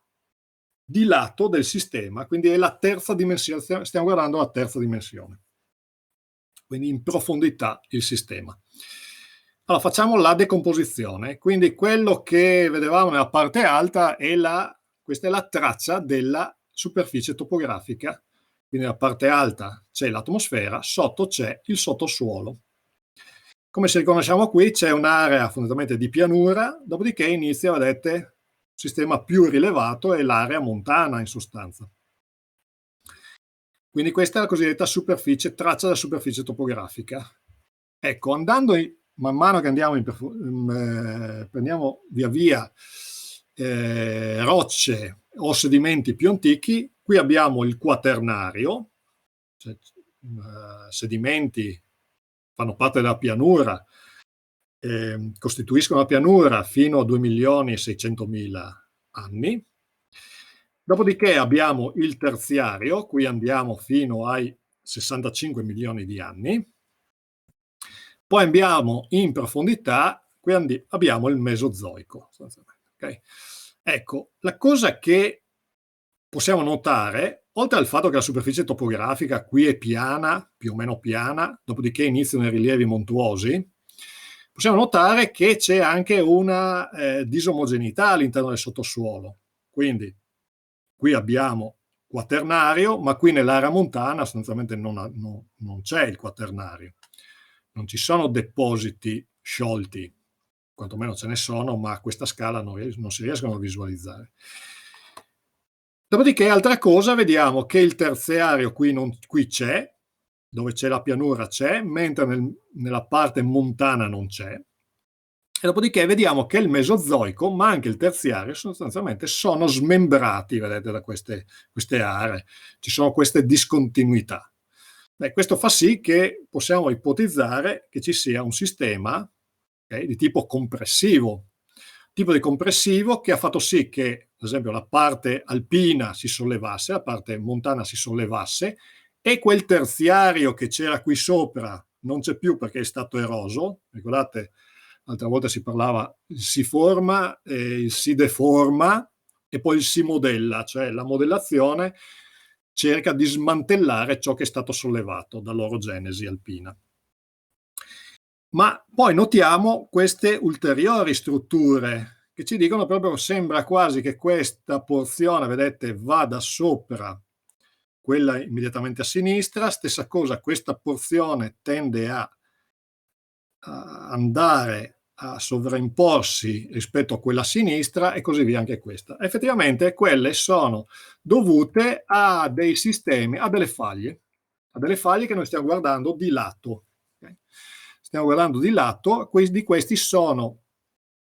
Speaker 2: di lato del sistema, quindi è la terza dimensione, stiamo guardando la terza dimensione, quindi in profondità il sistema. Allora facciamo la decomposizione, quindi quello che vedevamo nella parte alta questa è la traccia della superficie topografica, quindi nella parte alta c'è l'atmosfera, sotto c'è il sottosuolo. Come si riconosciamo qui c'è un'area fondamentalmente di pianura, dopodiché inizia, vedete, sistema più rilevato è l'area montana in sostanza. Quindi questa è la cosiddetta traccia della superficie topografica. Ecco, andando man mano che andiamo prendiamo via via rocce o sedimenti più antichi, qui abbiamo il quaternario, cioè sedimenti fanno parte della pianura, costituiscono la pianura fino a 2.600.000 anni. Dopodiché abbiamo il terziario, qui andiamo fino ai 65 milioni di anni. Poi andiamo in profondità, qui abbiamo il Mesozoico. Okay? Ecco, la cosa che possiamo notare, oltre al fatto che la superficie topografica qui è piana, più o meno piana, dopodiché iniziano i rilievi montuosi, possiamo notare che c'è anche una disomogeneità all'interno del sottosuolo. Quindi qui abbiamo quaternario, ma qui nell'area montana sostanzialmente non c'è il quaternario. Non ci sono depositi sciolti, quantomeno ce ne sono, ma a questa scala non si riescono a visualizzare. Dopodiché, altra cosa, vediamo che il terziario qui c'è, dove c'è la pianura c'è, mentre nella parte montana non c'è. E dopodiché vediamo che il mesozoico, ma anche il terziario, sostanzialmente sono smembrati, vedete, da queste aree. Ci sono queste discontinuità. Questo fa sì che possiamo ipotizzare che ci sia un sistema di tipo compressivo. Tipo di compressivo che ha fatto sì che, ad esempio, la parte alpina si sollevasse, la parte montana si sollevasse, e quel terziario che c'era qui sopra non c'è più perché è stato eroso. Ricordate, l'altra volta si parlava, si forma, si deforma e poi si modella, cioè la modellazione cerca di smantellare ciò che è stato sollevato dall'orogenesi alpina. Ma poi notiamo queste ulteriori strutture che ci dicono proprio, sembra quasi che questa porzione, vedete, vada sopra quella immediatamente a sinistra, stessa cosa, questa porzione tende a andare a sovraimporsi rispetto a quella a sinistra e così via anche questa. Effettivamente quelle sono dovute a dei sistemi, a delle faglie che noi stiamo guardando di lato. Okay? Stiamo guardando di lato, di questi sono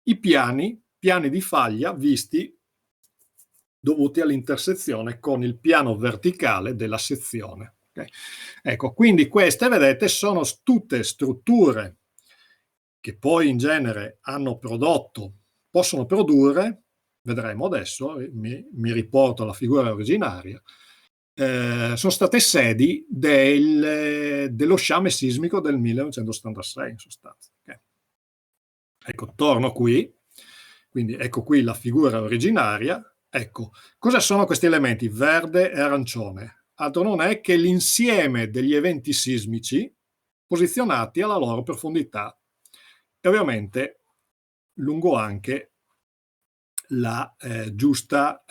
Speaker 2: i piani di faglia visti dovuti all'intersezione con il piano verticale della sezione. Okay? Ecco, quindi queste, vedete, sono tutte strutture che poi in genere possono produrre, vedremo adesso, mi riporto alla figura originaria, sono state sedi dello sciame sismico del 1976 in sostanza. Okay. Ecco, torno qui, quindi ecco qui la figura originaria. Ecco, cosa sono questi elementi verde e arancione? Altro non è che l'insieme degli eventi sismici posizionati alla loro profondità e ovviamente lungo anche la giusta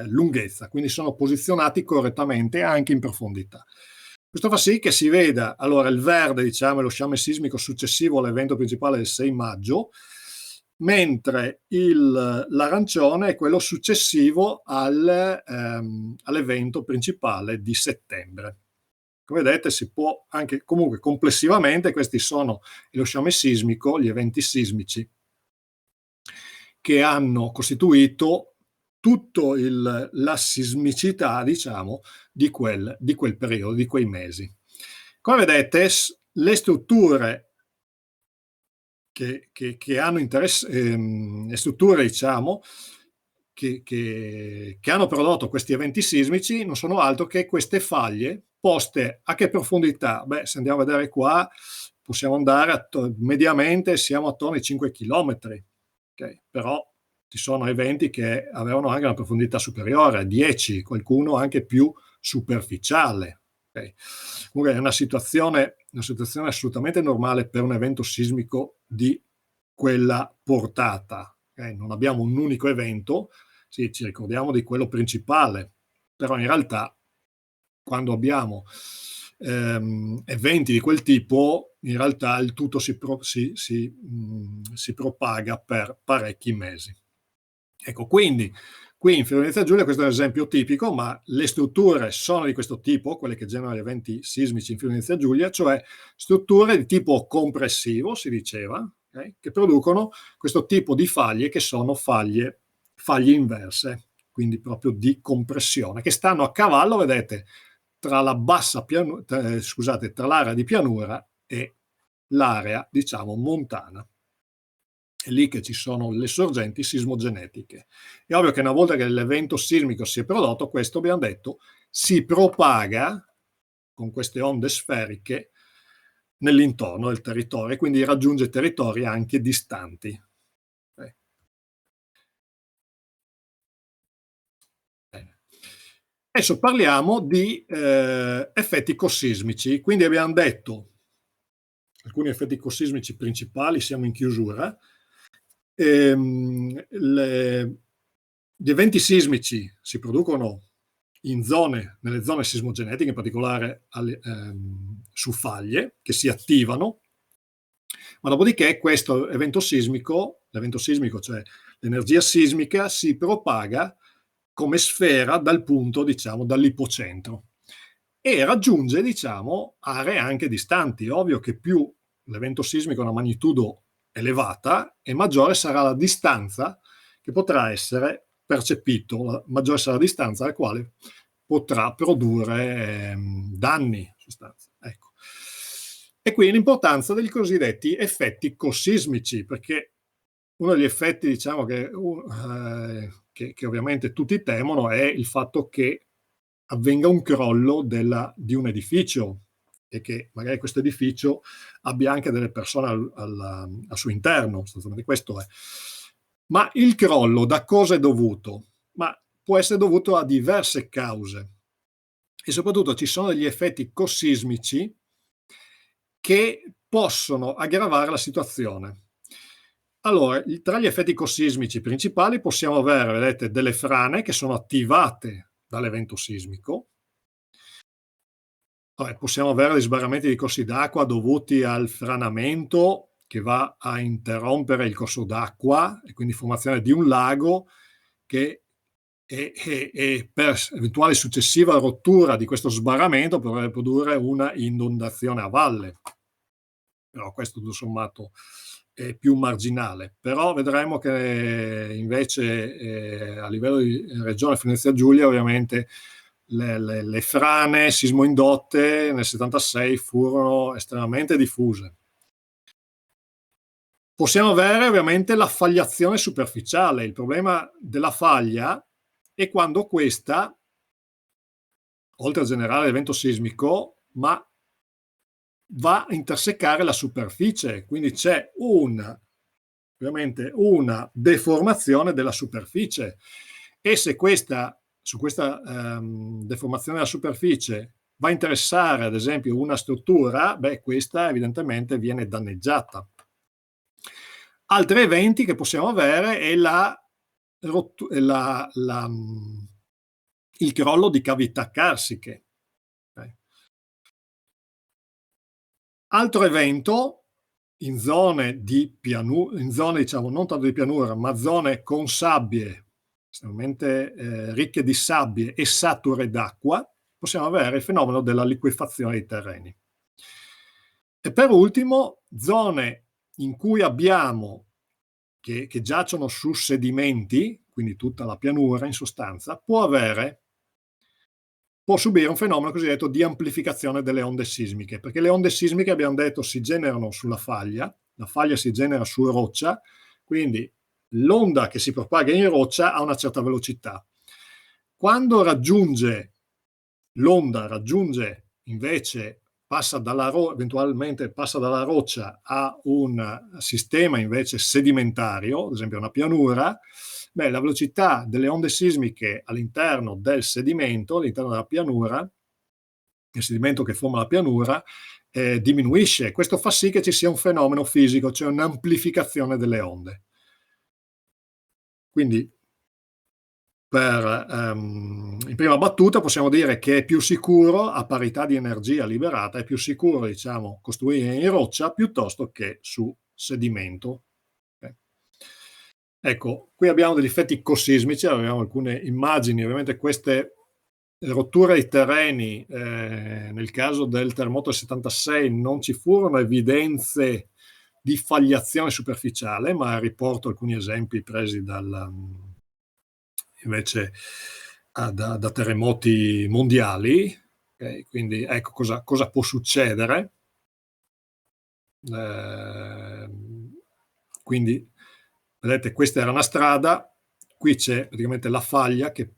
Speaker 2: lunghezza, quindi sono posizionati correttamente anche in profondità. Questo fa sì che si veda, allora il verde, diciamo, è lo sciame sismico successivo all'evento principale del 6 maggio, mentre l'arancione è quello successivo all'evento principale di settembre. Come vedete, si può anche, comunque complessivamente, questi sono lo sciame sismico, gli eventi sismici che hanno costituito tutta la sismicità, diciamo, di quel periodo, di quei mesi. Come vedete, le strutture che hanno le strutture, diciamo, che hanno prodotto questi eventi sismici non sono altro che queste faglie poste a che profondità? Beh, se andiamo a vedere qua, possiamo andare mediamente, siamo attorno ai 5 km. Okay? Però ci sono eventi che avevano anche una profondità superiore a 10, qualcuno anche più superficiale. Okay? Comunque è una situazione assolutamente normale per un evento sismico di quella portata. Okay? Non abbiamo un unico evento, sì, ci ricordiamo di quello principale, però in realtà quando abbiamo eventi di quel tipo, in realtà il tutto si propaga per parecchi mesi. Ecco, quindi qui in Friuli Venezia Giulia questo è un esempio tipico, ma le strutture sono di questo tipo, quelle che generano gli eventi sismici in Friuli Venezia Giulia, cioè strutture di tipo compressivo, si diceva, okay, che producono questo tipo di faglie che sono faglie inverse, quindi proprio di compressione, che stanno a cavallo, vedete, tra la tra l'area di pianura e l'area, diciamo, montana. È lì che ci sono le sorgenti sismogenetiche. È ovvio che una volta che l'evento sismico si è prodotto, questo abbiamo detto, si propaga con queste onde sferiche nell'intorno del territorio e quindi raggiunge territori anche distanti. Adesso parliamo di effetti cosismici. Quindi abbiamo detto alcuni effetti ecosismici principali, siamo in chiusura. Gli eventi sismici si producono nelle zone sismogenetiche, in particolare su faglie che si attivano, ma dopodiché questo l'evento sismico, cioè l'energia sismica, si propaga come sfera dal punto, diciamo, dall'ipocentro e raggiunge, diciamo, aree anche distanti. Ovvio che più l'evento sismico ha una magnitudo elevata e maggiore sarà la distanza che potrà essere percepito, maggiore sarà la distanza alla quale potrà produrre danni in sostanza. Ecco. E qui l'importanza dei cosiddetti effetti ecosismici, perché uno degli effetti, diciamo, che ovviamente tutti temono è il fatto che avvenga un crollo di un edificio e che magari questo edificio abbia anche delle persone al suo interno, sostanzialmente questo è. Ma il crollo da cosa è dovuto? Ma può essere dovuto a diverse cause e soprattutto ci sono degli effetti ecosismici che possono aggravare la situazione. Allora, tra gli effetti ecosismici principali possiamo avere, vedete, delle frane che sono attivate dall'evento sismico. Possiamo avere dei sbarramenti di corsi d'acqua dovuti al franamento che va a interrompere il corso d'acqua e quindi formazione di un lago che e per eventuale successiva rottura di questo sbarramento potrebbe produrre una inondazione a valle. Però questo tutto sommato è più marginale. Però vedremo che invece a livello di Regione Friuli-Venezia Giulia ovviamente le frane sismoindotte nel 76 furono estremamente diffuse. Possiamo avere ovviamente la fagliazione superficiale. Il problema della faglia è quando questa, oltre a generare l'evento sismico, ma va a intersecare la superficie, quindi c'è ovviamente una deformazione della superficie e se su questa deformazione della superficie va a interessare ad esempio una struttura, questa evidentemente viene danneggiata. Altri eventi che possiamo avere è il crollo di cavità carsiche. Altro evento in zone di pianura, diciamo non tanto di pianura, ma zone con sabbie estremamente ricche di sabbie e sature d'acqua, possiamo avere il fenomeno della liquefazione dei terreni. E per ultimo, zone in cui abbiamo che giacciono su sedimenti, quindi tutta la pianura in sostanza, può subire un fenomeno cosiddetto di amplificazione delle onde sismiche, perché le onde sismiche, abbiamo detto, si generano sulla faglia, la faglia si genera su roccia, quindi l'onda che si propaga in roccia ha una certa velocità. Quando l'onda raggiunge invece, eventualmente passa dalla roccia a un sistema invece sedimentario, ad esempio una pianura, la velocità delle onde sismiche all'interno del sedimento, all'interno della pianura, il sedimento che forma la pianura, diminuisce. Questo fa sì che ci sia un fenomeno fisico, cioè un'amplificazione delle onde. Quindi, in prima battuta possiamo dire che è più sicuro, a parità di energia liberata, è più sicuro, diciamo, costruire in roccia piuttosto che su sedimento. Ecco, qui abbiamo degli effetti ecosismici, abbiamo alcune immagini, ovviamente queste rotture ai terreni, nel caso del terremoto del 76 non ci furono evidenze di fagliazione superficiale, ma riporto alcuni esempi presi invece da terremoti mondiali. Okay? Quindi ecco cosa può succedere. Quindi vedete, questa era una strada, qui c'è praticamente la faglia che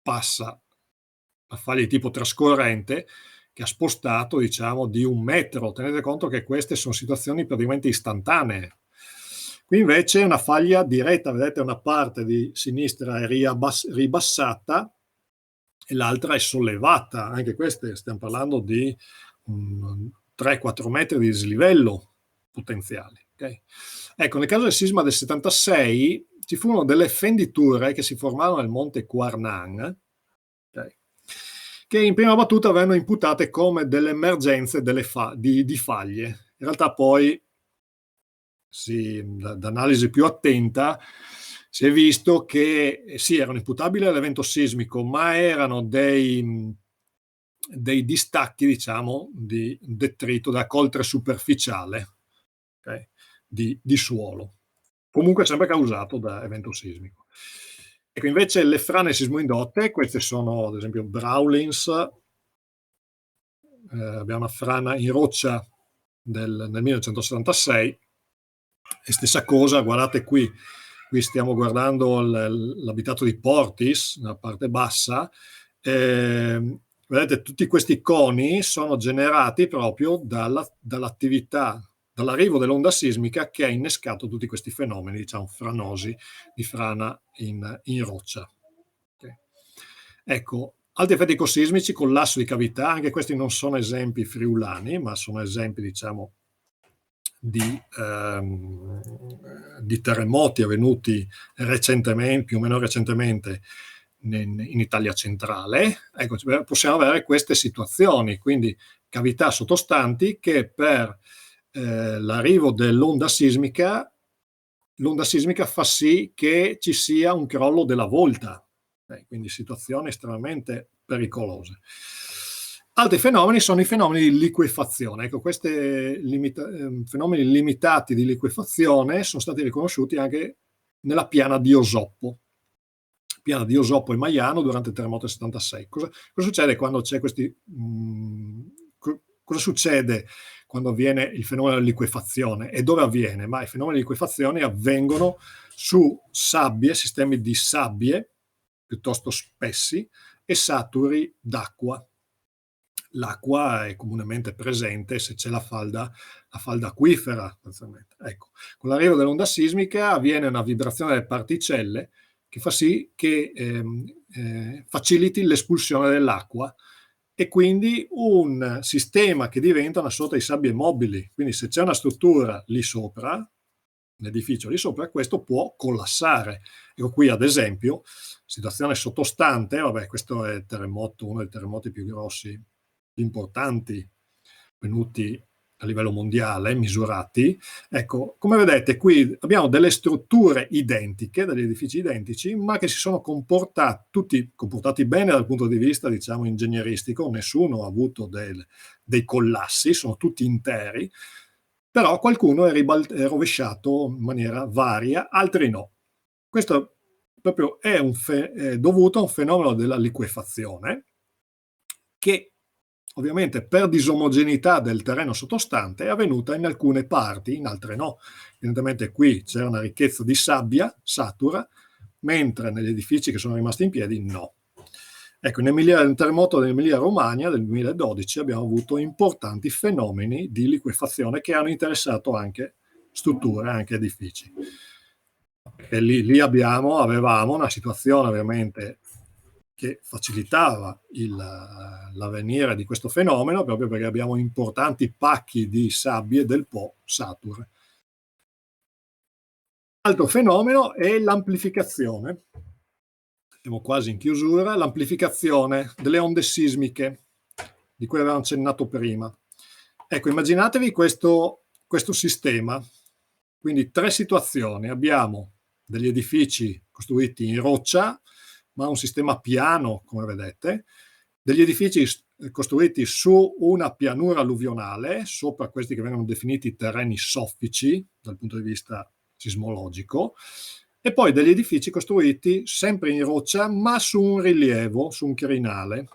Speaker 2: passa, la faglia di tipo trascorrente che ha spostato, diciamo, di 1 metro. Tenete conto che queste sono situazioni praticamente istantanee. Qui invece è una faglia diretta, vedete, una parte di sinistra è ribassata e l'altra è sollevata. Anche queste stiamo parlando di 3-4 metri di dislivello potenziali. Okay? Ecco, nel caso del sisma del 76 ci furono delle fenditure che si formarono nel monte Quarnan, okay, che in prima battuta vennero imputate come delle emergenze di faglie. In realtà poi, da analisi più attenta, si è visto che sì, erano imputabili all'evento sismico, ma erano dei distacchi, diciamo, di detrito da coltre superficiale, okay, di suolo, comunque sempre causato da evento sismico. Ecco, invece le frane sismoindotte, queste sono ad esempio Brawlins, abbiamo una frana in roccia nel 1976, e stessa cosa, guardate qui stiamo guardando l'abitato di Portis, nella parte bassa, vedete tutti questi coni sono generati proprio dall'attività, dall'arrivo dell'onda sismica che ha innescato tutti questi fenomeni, diciamo, franosi di frana in roccia. Okay. Ecco, altri effetti ecosismici, collasso di cavità, anche questi non sono esempi friulani, ma sono esempi, diciamo, di terremoti avvenuti recentemente, più o meno recentemente, in Italia centrale. Ecco, possiamo avere queste situazioni, quindi cavità sottostanti che per l'arrivo dell'onda sismica, l'onda sismica fa sì che ci sia un crollo della volta, quindi situazioni estremamente pericolose. Altri fenomeni sono i fenomeni di liquefazione. Ecco, questi fenomeni limitati di liquefazione sono stati riconosciuti anche nella piana di Osoppo e Maiano durante il terremoto del 76. Cosa succede quando c'è cosa succede quando avviene il fenomeno della liquefazione e dove avviene? Ma i fenomeni di liquefazione avvengono su sabbie, sistemi di sabbie piuttosto spessi e saturi d'acqua. L'acqua è comunemente presente se c'è la falda acquifera. Ecco, con l'arrivo dell'onda sismica avviene una vibrazione delle particelle che fa sì che faciliti l'espulsione dell'acqua e quindi un sistema che diventa una sorta di sabbie mobili. Quindi se c'è una struttura lì sopra, un edificio lì sopra, questo può collassare. Ecco qui ad esempio, situazione sottostante, vabbè, questo è il terremoto, uno dei terremoti più grossi, importanti, venuti a livello mondiale, misurati. Ecco, come vedete qui abbiamo delle strutture identiche, degli edifici identici, ma che si sono tutti comportati bene dal punto di vista, diciamo, ingegneristico, nessuno ha avuto dei collassi, sono tutti interi, però qualcuno è rovesciato in maniera varia, altri no. Questo proprio è dovuto a un fenomeno della liquefazione che ovviamente per disomogeneità del terreno sottostante è avvenuta in alcune parti, in altre no. Evidentemente qui c'è una ricchezza di sabbia, satura, mentre negli edifici che sono rimasti in piedi no. Ecco, nel terremoto dell'Emilia Romagna del 2012 abbiamo avuto importanti fenomeni di liquefazione che hanno interessato anche strutture, anche edifici. E lì avevamo una situazione ovviamente che facilitava l'avvenire di questo fenomeno, proprio perché abbiamo importanti pacchi di sabbie del Po sature. Altro fenomeno è l'amplificazione. Siamo quasi in chiusura. L'amplificazione delle onde sismiche, di cui avevamo accennato prima. Ecco, immaginatevi questo sistema. Quindi 3 situazioni. Abbiamo degli edifici costruiti in roccia, ma un sistema piano, come vedete, degli edifici costruiti su una pianura alluvionale, sopra questi che vengono definiti terreni soffici dal punto di vista sismologico, e poi degli edifici costruiti sempre in roccia, ma su un rilievo, su un crinale.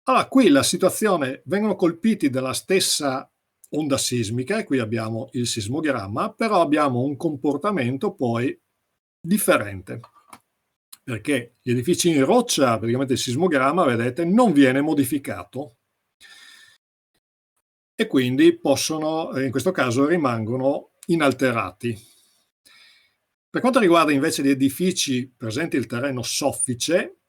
Speaker 2: Allora, qui la situazione, vengono colpiti dalla stessa onda sismica, e qui abbiamo il sismogramma, però abbiamo un comportamento poi differente, perché gli edifici in roccia, praticamente il sismogramma, vedete, non viene modificato e quindi possono, in questo caso, rimangono inalterati. Per quanto riguarda invece gli edifici presenti nel terreno soffice,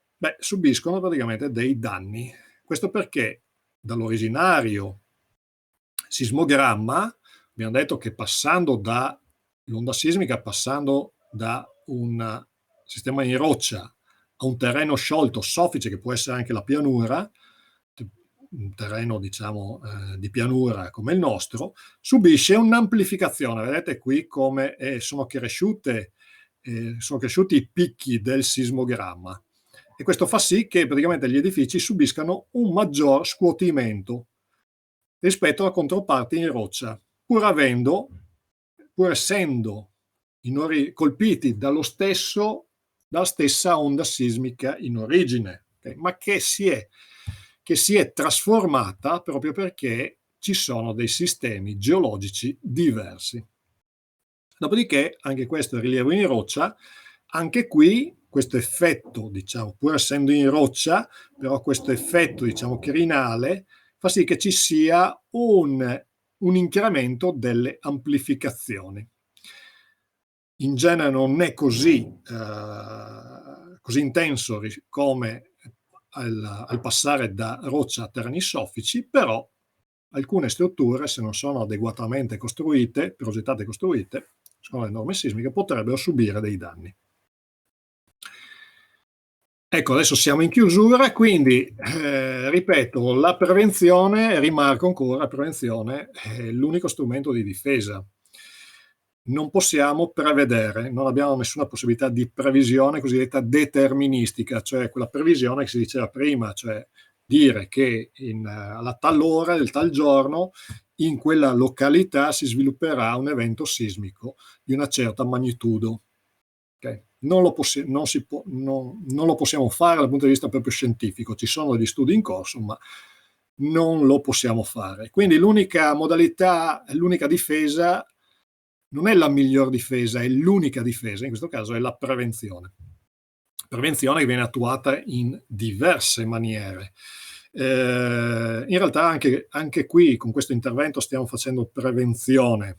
Speaker 2: subiscono praticamente dei danni. Questo perché dall'originario sismogramma, abbiamo detto che l'onda sismica passando da un sistema in roccia a un terreno sciolto soffice, che può essere anche la pianura, un terreno diciamo di pianura come il nostro, subisce un'amplificazione. Vedete qui come sono cresciuti i picchi del sismogramma, e questo fa sì che praticamente gli edifici subiscano un maggior scuotimento rispetto a controparti in roccia, pur essendo colpiti dalla stessa onda sismica in origine, okay? Ma che si è trasformata proprio perché ci sono dei sistemi geologici diversi. Dopodiché, anche questo è rilievo in roccia, anche qui questo effetto, diciamo, pur essendo in roccia, però questo effetto, diciamo, crinale, fa sì che ci sia un incremento delle amplificazioni. In genere non è così intenso come al passare da roccia a terreni soffici, però alcune strutture, se non sono adeguatamente costruite, progettate e costruite, secondo le norme sismiche, potrebbero subire dei danni. Ecco, adesso siamo in chiusura, quindi ripeto, la prevenzione, rimarco ancora, la prevenzione è l'unico strumento di difesa. Non possiamo prevedere, non abbiamo nessuna possibilità di previsione cosiddetta deterministica, cioè quella previsione che si diceva prima, cioè dire che alla tal ora del tal giorno in quella località si svilupperà un evento sismico di una certa magnitudo. Okay? Non lo possiamo fare dal punto di vista proprio scientifico, ci sono degli studi in corso, ma non lo possiamo fare. Quindi l'unica modalità, l'unica difesa, non è la miglior difesa, è l'unica difesa, in questo caso è la prevenzione. Prevenzione che viene attuata in diverse maniere. In realtà anche qui con questo intervento stiamo facendo prevenzione.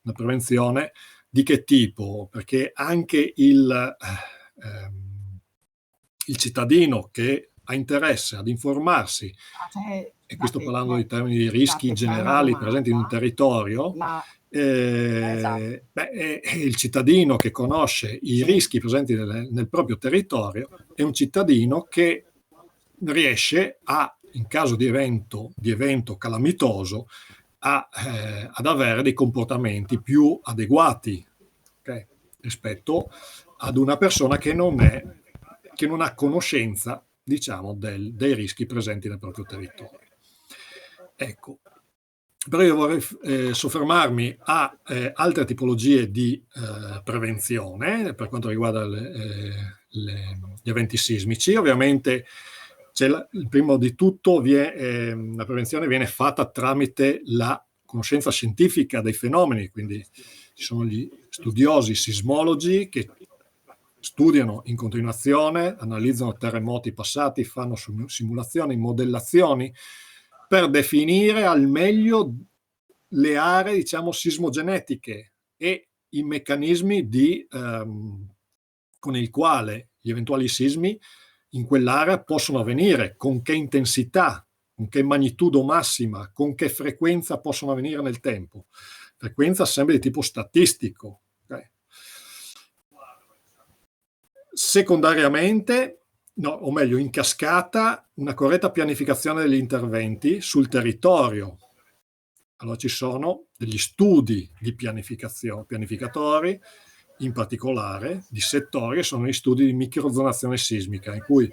Speaker 2: Una prevenzione di che tipo? Perché anche il cittadino che ha interesse ad informarsi, e qui sto parlando di termini di rischi generali presenti in un territorio, il cittadino che conosce i rischi presenti nel proprio territorio è un cittadino che riesce in caso di evento calamitoso, ad avere dei comportamenti più adeguati, okay, rispetto ad una persona che non ha conoscenza, diciamo, dei rischi presenti nel proprio territorio. Ecco, però io vorrei soffermarmi a altre tipologie di prevenzione per quanto riguarda gli eventi sismici. Ovviamente il primo di tutto, la prevenzione viene fatta tramite la conoscenza scientifica dei fenomeni, quindi ci sono gli studiosi sismologi che studiano in continuazione, analizzano terremoti passati, fanno simulazioni, modellazioni per definire al meglio le aree, diciamo, sismogenetiche e i meccanismi con il quale gli eventuali sismi in quell'area possono avvenire, con che intensità, con che magnitudo massima, con che frequenza possono avvenire nel tempo. Frequenza sempre di tipo statistico. Okay? Secondariamente, o meglio, in cascata, una corretta pianificazione degli interventi sul territorio. Allora ci sono degli studi di pianificatori, in particolare di settori, sono gli studi di microzonazione sismica, in cui,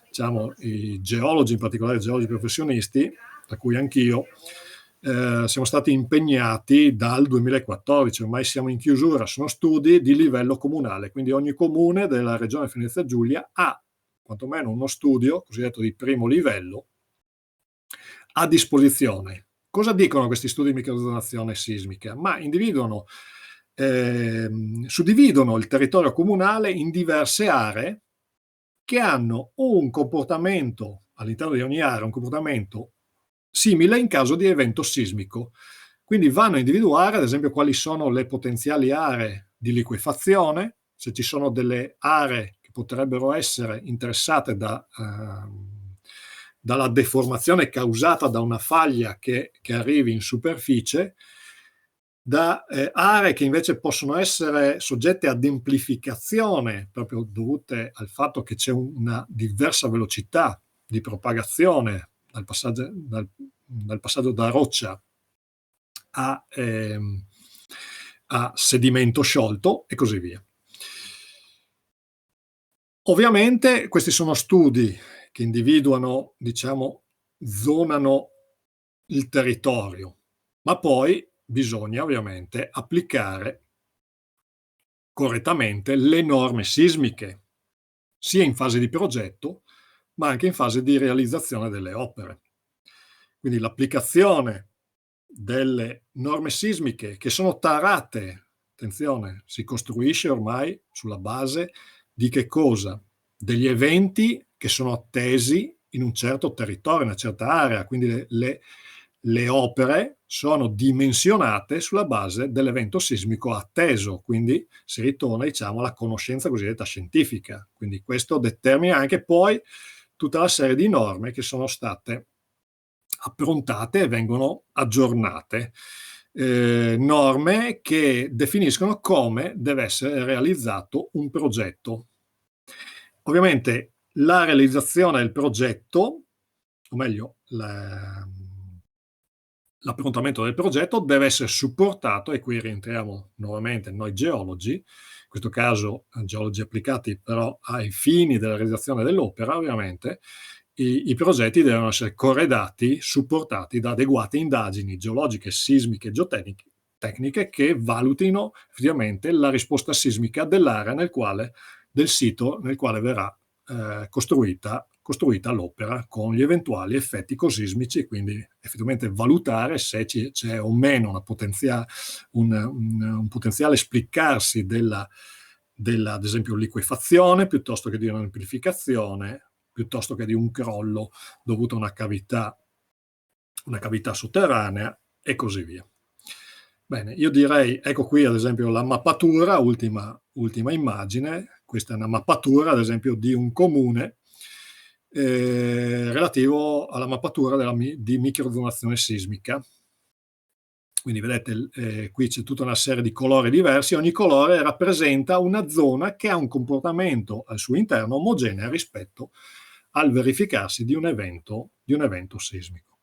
Speaker 2: diciamo, i geologi, in particolare i geologi professionisti, tra cui anch'io, siamo stati impegnati dal 2014, ormai siamo in chiusura, sono studi di livello comunale, quindi ogni comune della regione Venezia Giulia ha quantomeno uno studio cosiddetto di primo livello a disposizione. Cosa dicono questi studi di microzonazione sismica? Ma suddividono il territorio comunale in diverse aree che hanno un comportamento, all'interno di ogni area, un comportamento simile in caso di evento sismico. Quindi vanno a individuare, ad esempio, quali sono le potenziali aree di liquefazione, se ci sono delle aree che potrebbero essere interessate dalla deformazione causata da una faglia che arrivi in superficie, da aree che invece possono essere soggette ad amplificazione proprio dovute al fatto che c'è una diversa velocità di propagazione dal passaggio da roccia a sedimento sciolto e così via. Ovviamente questi sono studi che individuano, diciamo, zonano il territorio, ma poi bisogna ovviamente applicare correttamente le norme sismiche, sia in fase di progetto, ma anche in fase di realizzazione delle opere. Quindi l'applicazione delle norme sismiche che sono tarate, attenzione, si costruisce ormai sulla base di che cosa? Degli eventi che sono attesi in un certo territorio, in una certa area, quindi le opere sono dimensionate sulla base dell'evento sismico atteso, quindi si ritorna, diciamo, alla conoscenza cosiddetta scientifica. Quindi questo determina anche poi tutta la serie di norme che sono state approntate e vengono aggiornate. Norme che definiscono come deve essere realizzato un progetto. Ovviamente la realizzazione del progetto, o meglio, l'approntamento del progetto deve essere supportato, e qui rientriamo nuovamente noi geologi, in questo caso geologi applicati però ai fini della realizzazione dell'opera, ovviamente, i progetti devono essere corredati, supportati da adeguate indagini geologiche, sismiche e geotecniche che valutino effettivamente la risposta sismica dell'area del sito nel quale verrà costruita l'opera, con gli eventuali effetti ecosismici, e quindi effettivamente valutare se c'è o meno un potenziale spliccarsi della ad esempio liquefazione, piuttosto che di un'amplificazione, piuttosto che di un crollo dovuto a una cavità sotterranea e così via. Bene, io direi, ecco qui ad esempio la mappatura, ultima immagine. Questa è una mappatura ad esempio di un comune relativo alla mappatura di microzonazione sismica. Quindi vedete, qui c'è tutta una serie di colori diversi, ogni colore rappresenta una zona che ha un comportamento al suo interno omogeneo rispetto al verificarsi di un evento sismico.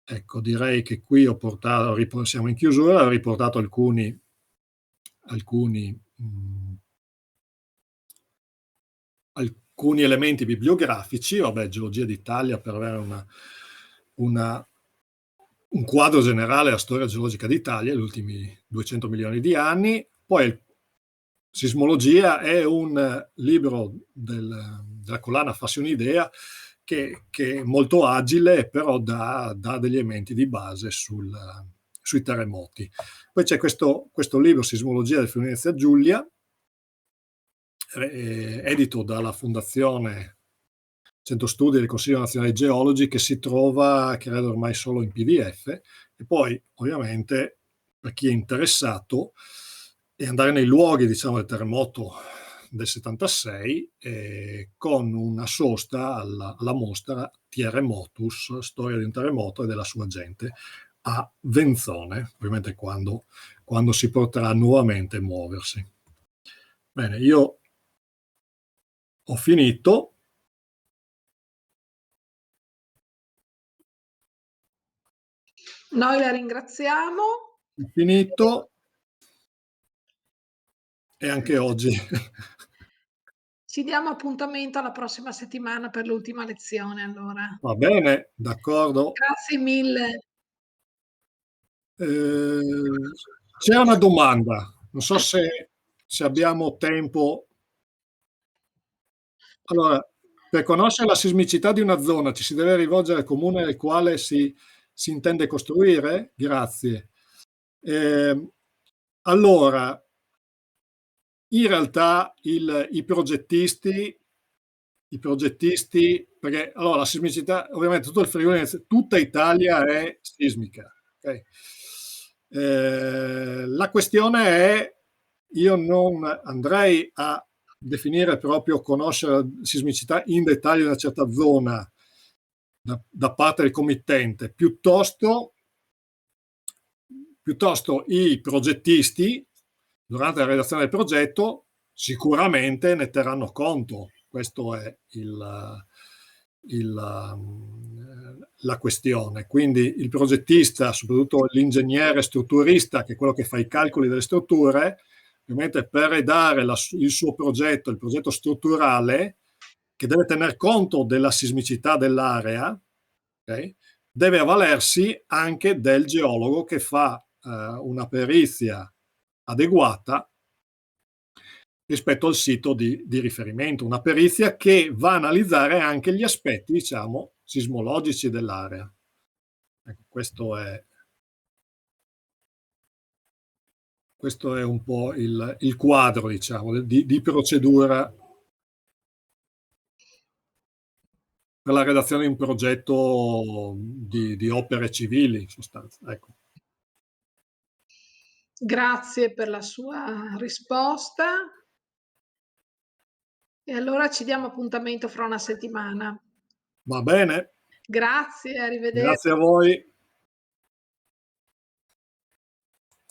Speaker 2: Ecco, direi che qui siamo in chiusura, ho riportato alcuni elementi bibliografici, Geologia d'Italia, per avere un quadro generale della storia geologica d'Italia, gli ultimi 200 milioni di anni. Poi Sismologia è un libro della collana Fassionidea che è molto agile, però dà degli elementi di base sui terremoti. Poi c'è questo libro Sismologia del Friuli Venezia Giulia, edito dalla Fondazione Centro Studi del Consiglio Nazionale Geologi, che si trova, credo, ormai solo in PDF. E poi, ovviamente, per chi è interessato, è andare nei luoghi, diciamo, del terremoto del 76, con una sosta alla mostra Terremotus, storia di un terremoto e della sua gente, a Venzone, ovviamente quando si potrà nuovamente muoversi. Bene, io ho finito.
Speaker 1: Noi la ringraziamo.
Speaker 2: Ho finito. E anche oggi.
Speaker 1: Ci diamo appuntamento alla prossima settimana per l'ultima lezione, allora.
Speaker 2: Va bene, d'accordo.
Speaker 1: Grazie mille.
Speaker 2: C'è una domanda, non so se abbiamo tempo. Allora, per conoscere la sismicità di una zona ci si deve rivolgere al comune nel quale si intende costruire? Grazie. Allora, in realtà i progettisti, perché allora la sismicità, ovviamente tutto il Friuli, tutta Italia è sismica, okay? La questione è, io non andrei a definire proprio conoscere la sismicità in dettaglio di una certa zona, da parte del committente, piuttosto i progettisti, durante la redazione del progetto, sicuramente ne terranno conto. Questo è la questione. Quindi il progettista, soprattutto l'ingegnere strutturista, che è quello che fa i calcoli delle strutture, ovviamente per redare il suo progetto, il progetto strutturale, che deve tener conto della sismicità dell'area, okay, deve avvalersi anche del geologo che fa una perizia adeguata rispetto al sito di riferimento, una perizia che va a analizzare anche gli aspetti, diciamo, sismologici dell'area. Ecco, questo è un po' il quadro, diciamo, di procedura per la redazione di un progetto di opere civili, in sostanza. Ecco.
Speaker 1: Grazie per la sua risposta. E allora ci diamo appuntamento fra una settimana.
Speaker 2: Va bene.
Speaker 1: Grazie, arrivederci.
Speaker 2: Grazie a voi.